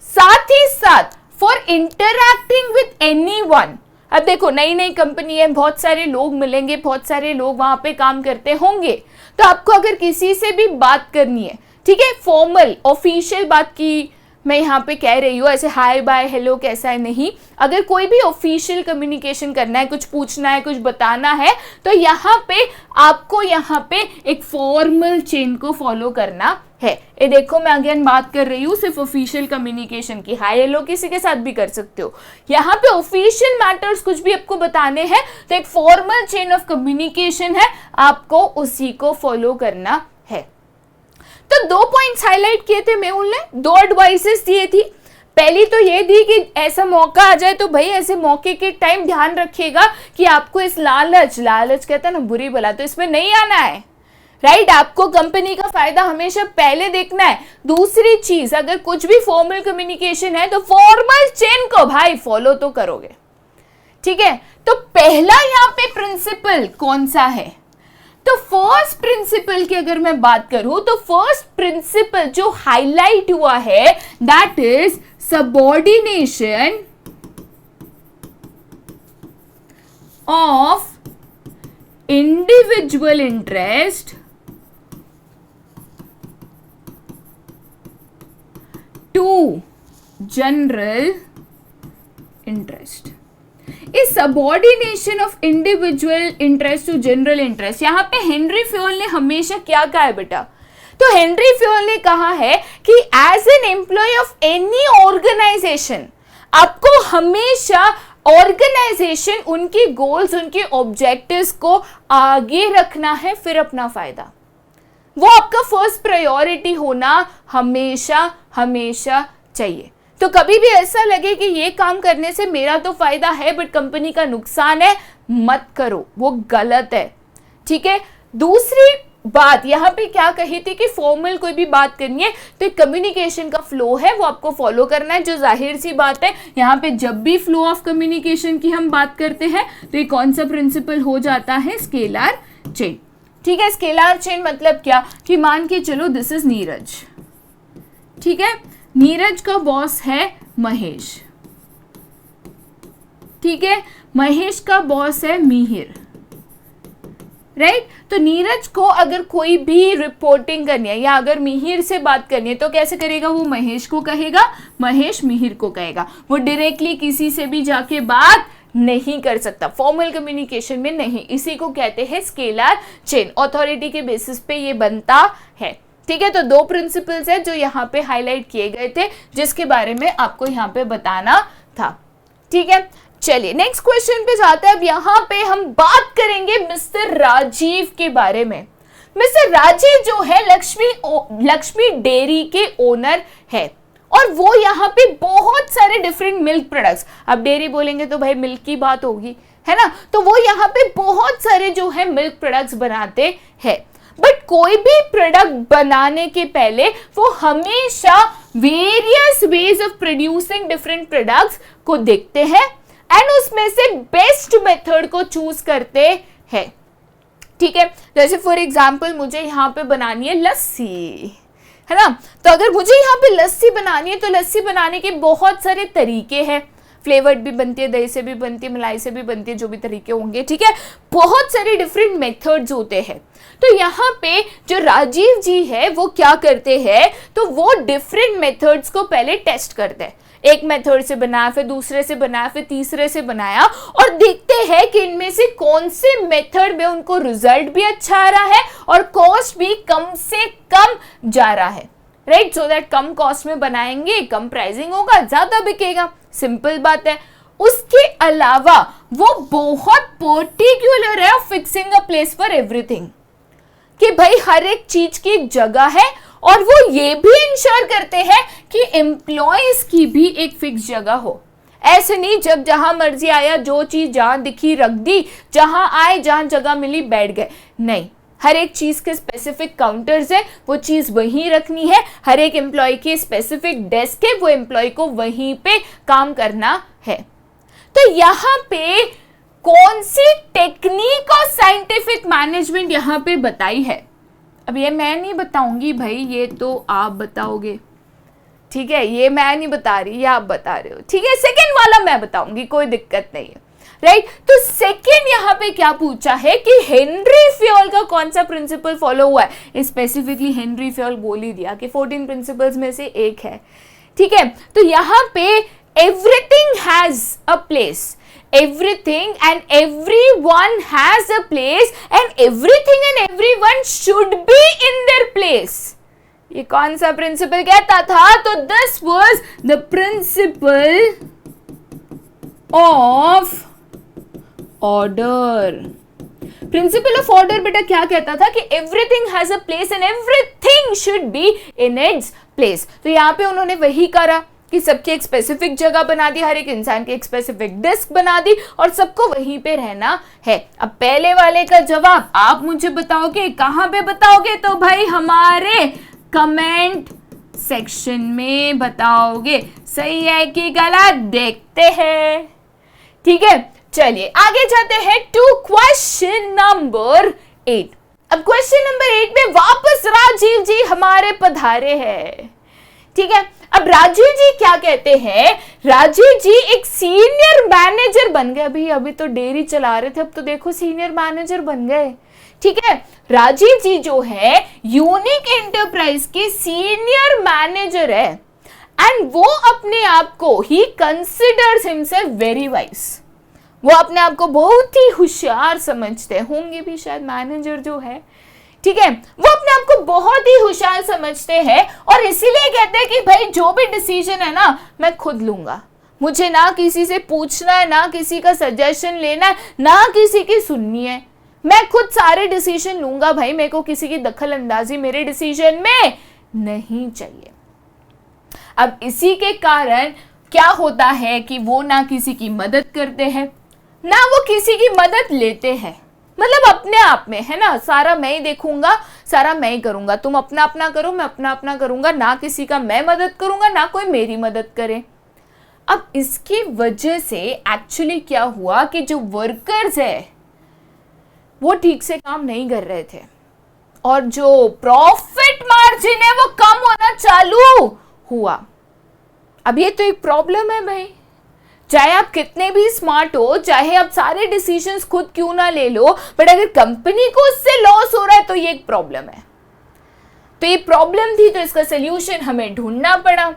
साथ ही साथ फॉर इंटरैक्टिंग विथ एनीवन, अब देखो नई नई कंपनी है, बहुत सारे लोग मिलेंगे, बहुत सारे लोग वहां पे काम करते होंगे, तो आपको अगर किसी से भी बात करनी है, ठीक है, फॉर्मल ऑफिशियल बात की मैं यहाँ पे कह रही हूँ, ऐसे हाय बाय हेलो कैसा है नहीं, अगर कोई भी ऑफिशियल कम्युनिकेशन करना है, कुछ पूछना है, कुछ बताना है, तो यहाँ पे आपको यहाँ पे एक फॉर्मल चेन को फॉलो करना है। ये देखो मैं अगेन बात कर रही हूँ सिर्फ ऑफिशियल कम्युनिकेशन की, हाय हेलो किसी के साथ भी कर सकते हो। यहाँ पे ऑफिशियल मैटर्स कुछ भी आपको बताने हैं तो एक फॉर्मल चेन ऑफ कम्युनिकेशन है, आपको उसी को फॉलो करना है। तो 2 पॉइंट्स हाईलाइट किए थे मेहुल ने, 2 एडवाइसेस दिए थी। पहली तो ये दी कि ऐसा मौका आ जाए तो भाई ऐसे मौके के टाइम ध्यान रखिएगा कि आपको इस लालच कहते हैं ना बुरी भला, तो इसमें नहीं आना है, राइट। आपको कंपनी का फायदा हमेशा पहले देखना है। दूसरी चीज, अगर कुछ भी फॉर्मल कम्युनिकेशन है तो फॉर्मल चेन को भाई फॉलो तो करोगे, ठीक है। तो पहला यहाँ पे प्रिंसिपल कौन सा है, तो फर्स्ट प्रिंसिपल की अगर मैं बात करूं तो फर्स्ट प्रिंसिपल जो हाईलाइट हुआ है that is subordination of individual interest to general interest. इस subordination of individual interest to general interest, यहां पे हेनरी फ्योल ने हमेशा क्या कहा है बेटा, तो हेनरी फ्योल ने कहा है कि as an employee of any organization आपको हमेशा ऑर्गेनाइजेशन, उनकी गोल्स, उनके ऑब्जेक्टिव्स को आगे रखना है, फिर अपना फायदा, वो आपका फर्स्ट प्रायोरिटी होना हमेशा चाहिए। तो कभी भी ऐसा लगे कि ये काम करने से मेरा तो फायदा है बट कंपनी का नुकसान है, मत करो, वो गलत है, ठीक है। दूसरी बात यहाँ पे क्या कही थी कि फॉर्मल कोई भी बात करनी है तो एक कम्युनिकेशन का फ्लो है वो आपको फॉलो करना है, जो जाहिर सी बात है यहाँ पे जब भी फ्लो ऑफ कम्युनिकेशन की हम बात करते हैं तो ये कौन सा प्रिंसिपल हो जाता है, स्केलर चेन, ठीक है। स्केलर चेन मतलब क्या कि मान के चलो दिस इज नीरज, ठीक है, नीरज का बॉस है महेश, ठीक है, महेश का बॉस है मिहिर, राइट। तो नीरज को अगर कोई भी रिपोर्टिंग करनी है या अगर मिहिर से बात करनी है तो कैसे करेगा, वो महेश को कहेगा, महेश मिहिर को कहेगा, वो डायरेक्टली किसी से भी जाके बात नहीं कर सकता, फॉर्मल कम्युनिकेशन में नहीं, इसी को कहते हैं स्केलर चेन, ऑथोरिटी के बेसिस पे ये बनता है, ठीक है। तो 2 प्रिंसिपल्स है जो यहाँ पे हाईलाइट किए गए थे जिसके बारे में आपको यहाँ पे बताना था, ठीक है। चलिए नेक्स्ट क्वेश्चन पे जाते हैं। अब यहाँ पे हम बात करेंगे मिस्टर राजीव के बारे में। मिस्टर राजीव जो है लक्ष्मी डेयरी के ओनर है और वो यहाँ पे बहुत सारे डिफरेंट मिल्क प्रोडक्ट्स, अब डेयरी बोलेंगे तो भाई मिल्क की बात होगी, है ना, तो वो यहाँ पे बहुत सारे जो है मिल्क प्रोडक्ट्स बनाते हैं। बट कोई भी प्रोडक्ट बनाने के पहले वो हमेशा various ways of producing different products को देखते हैं एंड उसमें से बेस्ट मेथड को चूज करते हैं। ठीक है, जैसे फॉर एग्जाम्पल मुझे यहाँ पे बनानी है लस्सी, है ना, तो अगर मुझे यहाँ पे लस्सी बनानी है तो लस्सी बनाने के बहुत सारे तरीके हैं, फ्लेवर्ड भी बनती है, दही से भी बनती है, मलाई से भी बनती है, जो भी तरीके होंगे, ठीक है, बहुत सारे डिफरेंट मेथड्स होते हैं। तो यहाँ पे जो राजीव जी है वो क्या करते हैं, तो वो डिफरेंट मेथड्स को पहले टेस्ट करते हैं, एक मेथड से बनाया, फिर दूसरे से बनाया, फिर तीसरे से बनाया, और देखते हैं कि इनमें से कौन से मेथड में उनको रिजल्ट भी अच्छा आ रहा है और कॉस्ट भी कम से कम जा रहा है, right, so that come cost में बनाएंगे, कम प्राइसिंग होगा, ज्यादा बिकेगा, सिंपल बात है। उसके अलावा वो बहुत पर्टिकुलर है fixing a place for everything, कि भाई हर एक चीज की एक जगह है, और वो ये भी इंश्योर करते हैं कि एम्प्लॉयज की भी एक फिक्स जगह हो। ऐसे नहीं जब जहां मर्जी आया, जो चीज जहां दिखी रख दी, जहां आए जहां जगह मिली बैठ गए, नहीं, हर एक चीज के स्पेसिफिक काउंटर्स है, वो चीज वहीं रखनी है, हर एक एम्प्लॉय की स्पेसिफिक डेस्क है, वो एम्प्लॉय को वहीं पे काम करना है। तो यहाँ पे कौन सी टेक्निक और साइंटिफिक मैनेजमेंट यहाँ पे बताई है, अब ये मैं नहीं बताऊंगी भाई, ये तो आप बताओगे, ठीक है, ये मैं नहीं बता रही, ये आप बता रहे हो, ठीक है, सेकंड वाला मैं बताऊंगी, कोई दिक्कत नहीं है, राइट। तो सेकंड यहाँ पे क्या पूछा है कि हेनरी फ्योल का कौन सा प्रिंसिपल फॉलो हुआ है, स्पेसिफिकली हेनरी फ्योल बोल ही दिया कि 14 प्रिंसिपल्स में से एक है, ठीक है। तो यहाँ पे everything has a place, everything and everyone has a place and everything and everyone should be in their place, ये कौन सा प्रिंसिपल कहता था, तो this was the principle of order। Principle of order बेटा क्या कहता था कि everything has a place and everything should be in its place. तो यहाँ पे उन्होंने वही करा कि सबकी एक स्पेसिफिक जगह बना दी, हर एक इंसान की एक स्पेसिफिक डिस्क बना दी, और सबको वहीं पे रहना है। अब पहले वाले का जवाब आप मुझे बताओगे, कहां पे बताओगे, तो भाई हमारे कमेंट सेक्शन में बताओगे, सही है कि गलत, देखते हैं, ठीक है। चलिए आगे जाते हैं टू क्वेश्चन नंबर 8। अब क्वेश्चन नंबर 8 में वापस राजीव जी हमारे पधारे हैं, ठीक है। अब राजीव जी क्या कहते हैं, राजीव जी एक सीनियर मैनेजर बन गए, अभी तो डेयरी चला रहे थे, अब तो देखो सीनियर मैनेजर बन गए, ठीक है। राजीव जी जो है यूनिक एंटरप्राइज के सीनियर मैनेजर है एंड वो अपने आप को ही कंसिडर्स हिमसेल्फ वेरी वाइज, वो अपने आप को बहुत ही होशियार समझते होंगे भी शायद, मैनेजर जो है, ठीक है, वो अपने आप को बहुत ही होशियार समझते हैं और इसीलिए कहते हैं कि भाई जो भी डिसीजन है ना मैं खुद लूंगा, मुझे ना किसी से पूछना है, ना किसी का सजेशन लेना है, ना किसी की सुननी है, मैं खुद सारे डिसीजन लूंगा भाई, मेरे को किसी की दखल अंदाजी मेरे डिसीजन में नहीं चाहिए। अब इसी के कारण क्या होता है कि वो ना किसी की मदद करते हैं, ना वो किसी की मदद लेते हैं, मतलब अपने आप में, है ना, सारा मैं ही देखूंगा, सारा मैं ही करूंगा, तुम अपना अपना करो, मैं अपना अपना करूंगा, ना किसी का मैं मदद करूंगा, ना कोई मेरी मदद करे। अब इसकी वजह से एक्चुअली क्या हुआ कि जो वर्कर्स है वो ठीक से काम नहीं कर रहे थे और जो प्रॉफिट मार्जिन है वो कम होना चालू हुआ। अब ये तो एक प्रॉब्लम है भाई, चाहे आप कितने भी स्मार्ट हो, चाहे आप सारे डिसीजंस खुद क्यों ना ले लो, बट अगर कंपनी को उससे लॉस हो रहा है तो ये एक प्रॉब्लम है। तो ये प्रॉब्लम थी, तो इसका सोल्यूशन हमें ढूंढना पड़ा।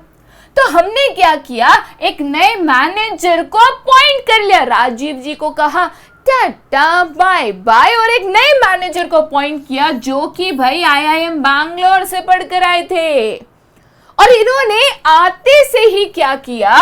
तो हमने क्या किया, एक नए मैनेजर को अपॉइंट कर लिया, राजीव जी को कहा टाटा बाय बाय, और एक नए मैनेजर को अपॉइंट किया जो कि भाई IIM बैंगलोर से पढ़कर आए थे। और इन्होंने आते से ही क्या किया,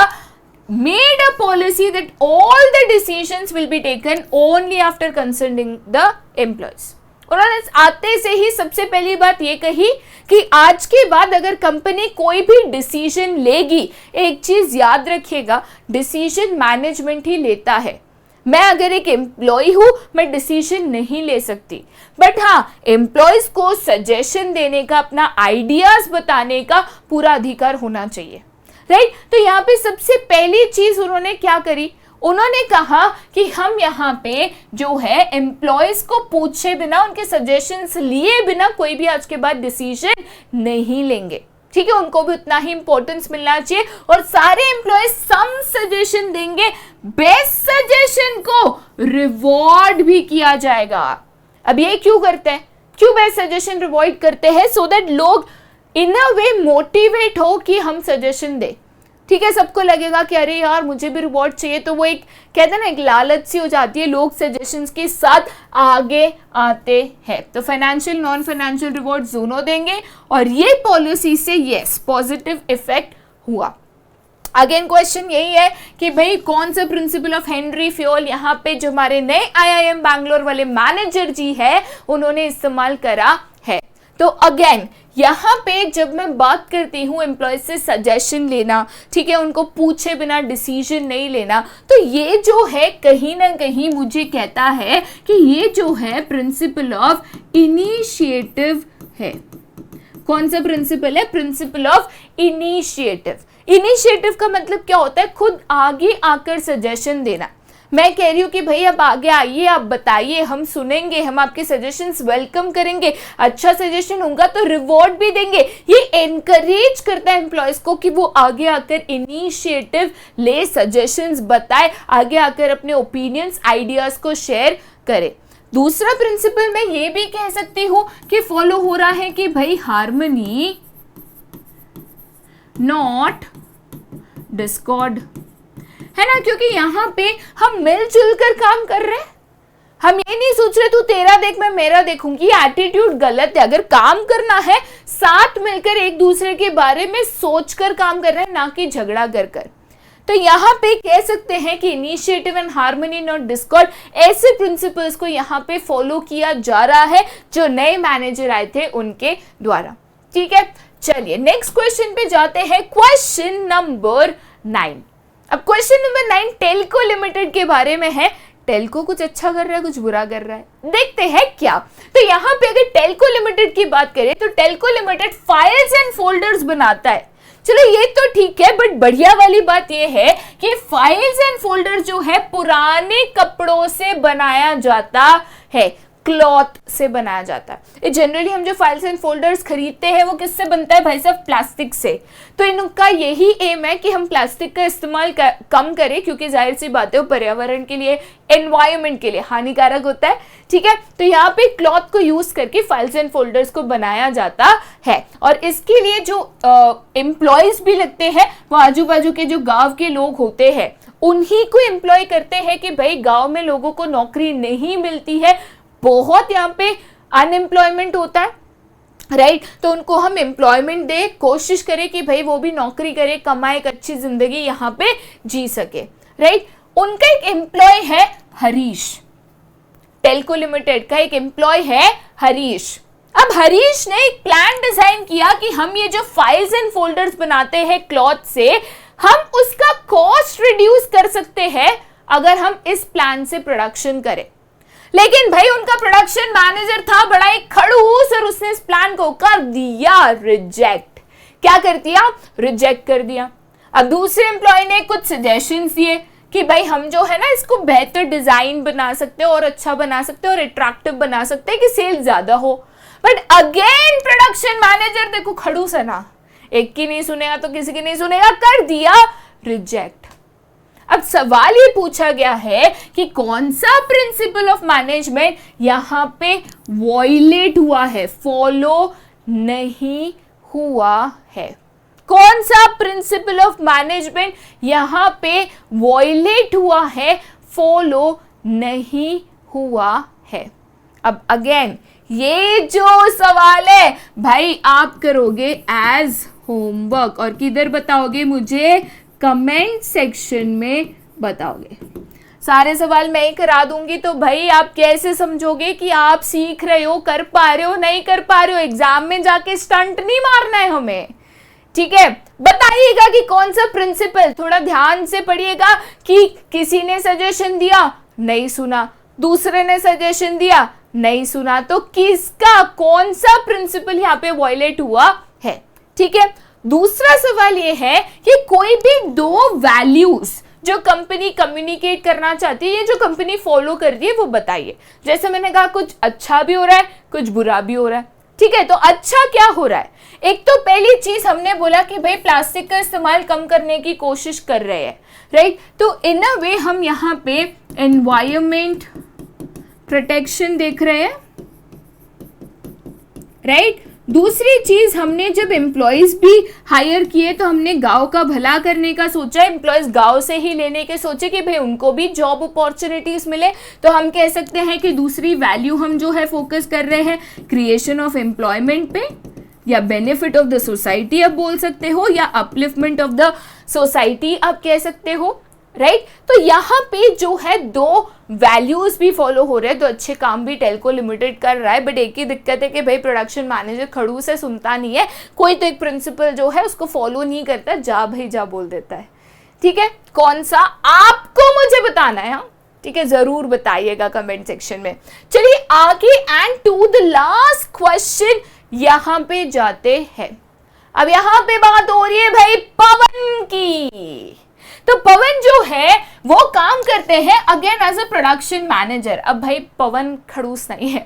made a policy that all the decisions will be taken only after consulting the employees। उन्होंने आते से ही सबसे पहली बात ये कही कि आज के बाद अगर कंपनी कोई भी डिसीजन लेगी, एक चीज याद रखिएगा, डिसीजन मैनेजमेंट ही लेता है। मैं अगर एक एम्प्लॉय हूं, मैं डिसीजन नहीं ले सकती, बट हाँ, एम्प्लॉयज को सजेशन देने का, अपना आइडियाज बताने का पूरा अधिकार होना चाहिए, राइट। तो यहाँ पे सबसे पहली चीज उन्होंने क्या करी, उन्होंने कहा कि हम यहाँ पे जो है एम्प्लॉयज को पूछे बिना, उनके सजेशंस लिए बिना कोई भी आज के बाद डिसीजन नहीं लेंगे, ठीक है। उनको भी उतना ही इंपॉर्टेंस मिलना चाहिए और सारे एम्प्लॉयज सम सजेशन देंगे, बेस्ट सजेशन को रिवॉर्ड भी किया जाएगा। अब ये क्यों करते हैं, क्यों बेस्ट सजेशन रिवॉर्ड करते हैं, सो दैट लोग इन अ वे मोटिवेट हो कि हम सजेशन दे, ठीक है। सबको लगेगा कि अरे यार मुझे भी रिवॉर्ड चाहिए, तो वो एक कहते हैं ना, एक लालच सी हो जाती है, लोग सजेशंस के साथ आगे आते हैं। तो फाइनेंशियल, नॉन फाइनेंशियल रिवॉर्ड दोनों देंगे और ये पॉलिसी से यस पॉजिटिव इफेक्ट हुआ। अगेन क्वेश्चन यही है कि भाई कौन सा प्रिंसिपल ऑफ हेनरी फ्योल यहाँ पे जो हमारे नए आईआईएम बैंगलोर वाले मैनेजर जी है उन्होंने इस्तेमाल करा है। तो अगेन यहाँ पे जब मैं बात करती हूँ एम्प्लॉय से सजेशन लेना, ठीक है, उनको पूछे बिना डिसीजन नहीं लेना, तो ये जो है कहीं ना कहीं मुझे कहता है कि ये जो है प्रिंसिपल ऑफ इनिशिएटिव है। कौन सा प्रिंसिपल है, प्रिंसिपल ऑफ इनिशिएटिव। इनिशिएटिव का मतलब क्या होता है, खुद आगे आकर सजेशन देना। मैं कह रही हूँ कि भाई आप आगे आइए, आप बताइए, हम सुनेंगे, हम आपके सजेशंस वेलकम करेंगे, अच्छा सजेशन होगा तो रिवॉर्ड भी देंगे। ये एनकरेज करता है एम्प्लॉयज को कि वो आगे आकर इनिशिएटिव ले, सजेशंस बताए, आगे आकर अपने ओपिनियंस, आइडियाज को शेयर करे। दूसरा प्रिंसिपल मैं ये भी कह सकती हूँ कि फॉलो हो रहा है कि भाई हार्मनी नॉट डिस्कॉर्ड, है ना, क्योंकि यहाँ पे हम मिलजुल कर काम कर रहे हैं। हम ये नहीं सोच रहे तू तेरा देख मैं मेरा देखूंगी, एटीट्यूड गलत है। अगर काम करना है साथ मिलकर एक दूसरे के बारे में सोचकर काम कर रहे हैं, ना कि झगड़ा कर कर। तो यहाँ पे कह सकते हैं कि initiative and harmony not Discord, ऐसे प्रिंसिपल्स को यहाँ पे फॉलो किया जा रहा है जो नए मैनेजर आए थे उनके द्वारा, ठीक है। चलिए नेक्स्ट क्वेश्चन पे जाते हैं, क्वेश्चन नंबर 9। अब क्वेश्चन नंबर 9 टेल्को लिमिटेड के बारे में है। टेल्को कुछ अच्छा कर रहा है, कुछ बुरा कर रहा है, देखते हैं क्या। तो यहाँ पे अगर टेल्को लिमिटेड की बात करें तो Telco limited files and folders बनाता है। चलो ये तो ठीक है, बट बढ़िया वाली बात ये है कि फाइल्स एंड फोल्डर जो है पुराने कपड़ों से बनाया जाता है, क्लॉथ से बनाया जाता है। जनरली हम जो फाइल्स एंड फोल्डर्स खरीदते हैं वो किससे बनता है भाई साहब, प्लास्टिक से। तो इनका यही एम है कि हम प्लास्टिक का इस्तेमाल कम करें, क्योंकि जाहिर सी बात है वो पर्यावरण के लिए, एनवायरनमेंट के लिए हानिकारक होता है, ठीक है। तो यहाँ पे क्लॉथ को यूज करके फाइल्स एंड फोल्डर्स को बनाया जाता है और इसके लिए जो एम्प्लॉयज भी लगते हैं वो आजू बाजू के जो गाँव के लोग होते हैं उन्हीं को एम्प्लॉय करते हैं कि भाई गाँव में लोगों को नौकरी नहीं मिलती है, बहुत यहाँ पे अनएम्प्लॉयमेंट होता है, राइट। तो उनको हम एम्प्लॉयमेंट दे, कोशिश करें कि भाई वो भी नौकरी करे, कमाए, एक अच्छी जिंदगी यहाँ पे जी सके, राइट। उनका एक एम्प्लॉय है हरीश, टेल्को लिमिटेड का एक एम्प्लॉय है हरीश। अब हरीश ने एक प्लान डिजाइन किया कि हम ये जो फाइल्स एंड फोल्डर्स बनाते हैं क्लॉथ से, हम उसका कॉस्ट रिड्यूस कर सकते हैं अगर हम इस प्लान से प्रोडक्शन करें। लेकिन भाई उनका प्रोडक्शन मैनेजर था बड़ा एक खड़ूस और उसने इस प्लान को कर दिया रिजेक्ट। क्या कर दिया, रिजेक्ट कर दिया। अब दूसरे एम्प्लॉय ने कुछ सजेशंस दिए कि भाई हम जो है ना इसको बेहतर डिजाइन बना सकते हैं और अच्छा बना सकते हैं और अट्रैक्टिव बना सकते हैं कि सेल ज्यादा हो। बट अगेन प्रोडक्शन मैनेजर देखो खड़ूस है ना, एक की नहीं सुनेगा तो किसी की नहीं सुनेगा, कर दिया रिजेक्ट। अब सवाल ये पूछा गया है कि कौन सा प्रिंसिपल ऑफ मैनेजमेंट यहां पे वॉयलेट हुआ है, फॉलो नहीं हुआ है। कौन सा प्रिंसिपल ऑफ मैनेजमेंट यहां पे वॉयलेट हुआ है, फॉलो नहीं हुआ है। अब अगेन ये जो सवाल है भाई आप करोगे एज होमवर्क और किधर बताओगे, मुझे कमेंट सेक्शन में बताओगे। सारे सवाल मैं ही करा दूंगी तो भाई आप कैसे समझोगे कि आप सीख रहे हो, कर पा रहे हो, नहीं कर पा रहे हो। एग्जाम में जाके स्टंट नहीं मारना है हमें, ठीक है। बताइएगा कि कौन सा प्रिंसिपल, थोड़ा ध्यान से पढ़िएगा कि किसी ने सजेशन दिया, नहीं सुना, दूसरे ने सजेशन दिया, नहीं सुना, तो किसका कौन सा प्रिंसिपल यहाँ पे वायलेट हुआ है, ठीक है। दूसरा सवाल ये है कि कोई भी दो वैल्यूज जो कंपनी कम्युनिकेट करना चाहती है, ये जो कंपनी फॉलो कर रही है, वो बताइए। जैसे मैंने कहा कुछ अच्छा भी हो रहा है, कुछ बुरा भी हो रहा है, ठीक है। तो अच्छा क्या हो रहा है? एक तो पहली चीज हमने बोला कि भाई प्लास्टिक का इस्तेमाल कम करने की कोशिश कर रहे हैं, राइट। तो इन अ वे हम यहाँ पे एनवायरमेंट प्रोटेक्शन देख रहे हैं, राइट। दूसरी चीज हमने जब एम्प्लॉयज भी हायर किए तो हमने गांव का भला करने का सोचा, एम्प्लॉयज गांव से ही लेने के सोचे कि भाई उनको भी जॉब अपॉर्चुनिटीज मिले। तो हम कह सकते हैं कि दूसरी वैल्यू हम जो है फोकस कर रहे हैं क्रिएशन ऑफ एम्प्लॉयमेंट पे, या बेनिफिट ऑफ द सोसाइटी आप बोल सकते हो, या अपलिफ्टमेंट ऑफ द सोसाइटी आप कह सकते हो, राइट। तो यहाँ पे जो है दो वैल्यूज भी फॉलो हो रहे हैं, तो अच्छे काम भी टेल्को लिमिटेड कर रहा है। बट एक ही दिक्कत है कि भाई प्रोडक्शन मैनेजर खड़ूस है, सुनता नहीं है, कोई तो एक प्रिंसिपल जो है उसको फॉलो नहीं करता, जा भाई जा बोल देता है, ठीक है। कौन सा आपको मुझे बताना है, हाँ ठीक है, जरूर बताइएगा कमेंट सेक्शन में। चलिए आगे and to the last question यहां पे जाते हैं। अब यहां पे बात हो रही है भाई पवन की। तो पवन जो है वो काम करते हैं again as a production manager. अब भाई पवन खड़ूस नहीं है,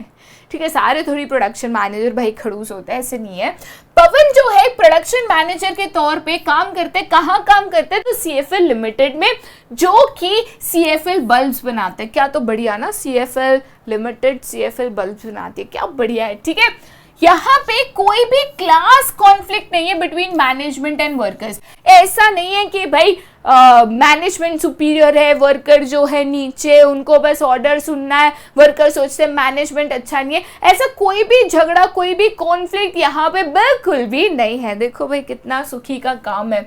ठीक है, सारे थोड़ी प्रोडक्शन मैनेजर भाई खड़ूस होते हैं, ऐसे नहीं है। पवन जो है प्रोडक्शन मैनेजर के तौर पे काम करते, कहाँ काम करते हैं? तो सीएफएल लिमिटेड में, जो कि सीएफएल बल्ब्स बनाते हैं। क्या तो बढ़िया ना, सीएफएल लिमिटेड सीएफएल बल्ब्स बनाती है, क्या बढ़िया है, ठीक है। यहाँ पे कोई भी क्लास कॉन्फ्लिक्ट नहीं है बिटवीन मैनेजमेंट एंड वर्कर्स। ऐसा नहीं है कि भाई मैनेजमेंट सुपीरियर है, वर्कर जो है नीचे, उनको बस ऑर्डर सुनना है, वर्कर सोचते हैं मैनेजमेंट अच्छा नहीं है। ऐसा कोई भी झगड़ा, कोई भी कॉन्फ्लिक्ट यहाँ पे बिल्कुल भी नहीं है। देखो भाई कितना सुखी का काम है।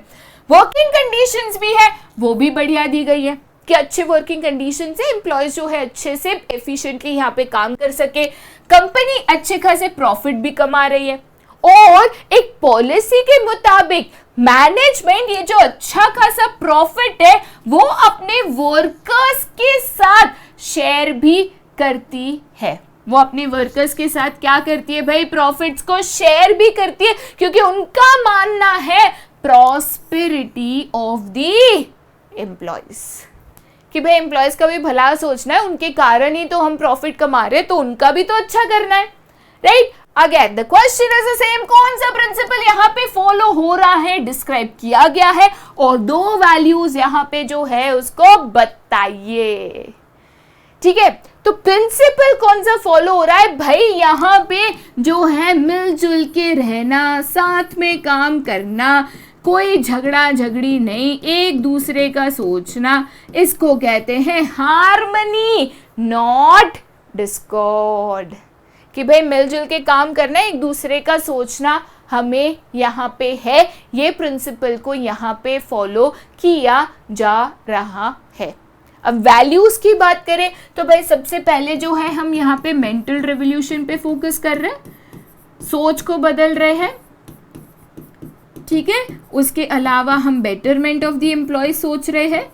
वर्किंग कंडीशंस भी है, वो भी बढ़िया दी गई है कि अच्छे वर्किंग कंडीशन से एम्प्लॉयज जो है अच्छे से एफिशिएंटली यहाँ पे काम कर सके। कंपनी अच्छे खासे प्रॉफिट भी कमा रही है, और एक पॉलिसी के मुताबिक मैनेजमेंट ये जो अच्छा खासा प्रॉफिट है वो अपने वर्कर्स के साथ शेयर भी करती है। वो अपने वर्कर्स के साथ क्या करती है भाई? प्रॉफिट्स को शेयर भी करती है, क्योंकि उनका मानना है प्रॉस्पेरिटी ऑफ द एम्प्लॉयज, कि भाई एम्प्लॉयज का भी भला सोचना है, उनके कारण ही तो हम प्रॉफिट कमा रहे हैं, तो उनका भी तो अच्छा करना है, right. Again the question is the same, कौन सा प्रिंसिपल यहाँ पे फॉलो हो रहा है, डिस्क्राइब किया गया है, और दो वैल्यूज यहाँ पे जो है उसको बताइए, ठीक है। तो प्रिंसिपल कौन सा फॉलो हो रहा है भाई? यहाँ पे जो है मिलजुल के रहना, साथ में काम करना, कोई झगड़ा झगड़ी नहीं, एक दूसरे का सोचना, इसको कहते हैं हार्मनी नॉट डिस्कॉर्ड। कि भाई मिलजुल के काम करना, एक दूसरे का सोचना हमें यहाँ पे है, ये प्रिंसिपल को यहाँ पे फॉलो किया जा रहा है। अब वैल्यूज की बात करें तो भाई सबसे पहले जो है हम यहाँ पे मेंटल रेवोल्यूशन पे फोकस कर रहे हैं, सोच को बदल रहे हैं, ठीक है। उसके अलावा हम बेटरमेंट ऑफ द एम्प्लॉय सोच रहे हैं।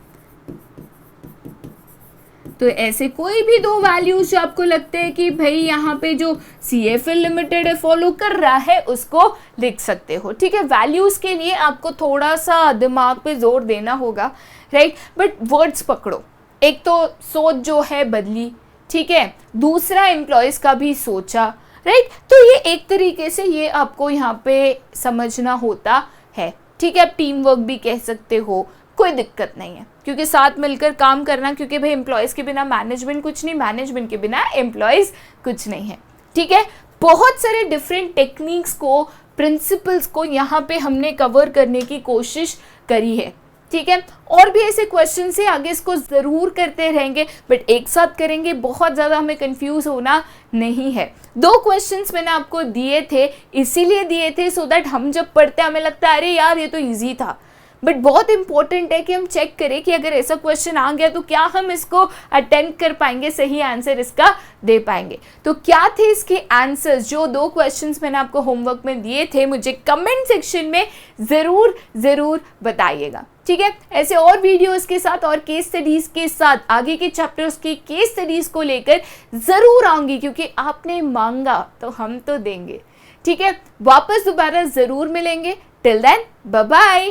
तो ऐसे कोई भी दो वैल्यूज जो आपको लगते हैं कि भाई यहाँ पे जो सीएफएल लिमिटेड फॉलो कर रहा है उसको लिख सकते हो, ठीक है। वैल्यूज के लिए आपको थोड़ा सा दिमाग पे जोर देना होगा, राइट, बट वर्ड्स पकड़ो। एक तो सोच जो है बदली, ठीक है, दूसरा एम्प्लॉयज का भी सोचा, राइट। तो ये एक तरीके से ये आपको यहाँ पे समझना होता है, ठीक है। आप टीम वर्क भी कह सकते हो, कोई दिक्कत नहीं है, क्योंकि साथ मिलकर काम करना, क्योंकि भाई एम्प्लॉयज के बिना मैनेजमेंट कुछ नहीं, मैनेजमेंट के बिना एम्प्लॉयज कुछ नहीं है, ठीक है। बहुत सारे डिफरेंट टेक्निक्स को, प्रिंसिपल्स को यहाँ पे हमने कवर करने की कोशिश करी है, ठीक है। और भी ऐसे क्वेश्चन से आगे इसको ज़रूर करते रहेंगे, बट एक साथ करेंगे, बहुत ज़्यादा हमें कंफ्यूज होना नहीं है। दो क्वेश्चंस मैंने आपको दिए थे, इसीलिए दिए थे सो दैट हम जब पढ़ते हमें लगता है अरे यार ये तो इजी था, बट बहुत इंपॉर्टेंट है कि हम चेक करें कि अगर ऐसा क्वेश्चन आ गया तो क्या हम इसको अटेम्प्ट कर पाएंगे, सही आंसर इसका दे पाएंगे। तो क्या थे इसके आंसर्स, जो 2 क्वेश्चंस मैंने आपको होमवर्क में दिए थे, मुझे कमेंट सेक्शन में ज़रूर बताइएगा, ठीक है। ऐसे और वीडियोस के साथ और केस स्टडीज के साथ आगे के चैप्टर्स की केस स्टडीज को लेकर ज़रूर आऊंगी, क्योंकि आपने मांगा तो हम तो देंगे, ठीक है। वापस दोबारा ज़रूर मिलेंगे। Till then bye bye.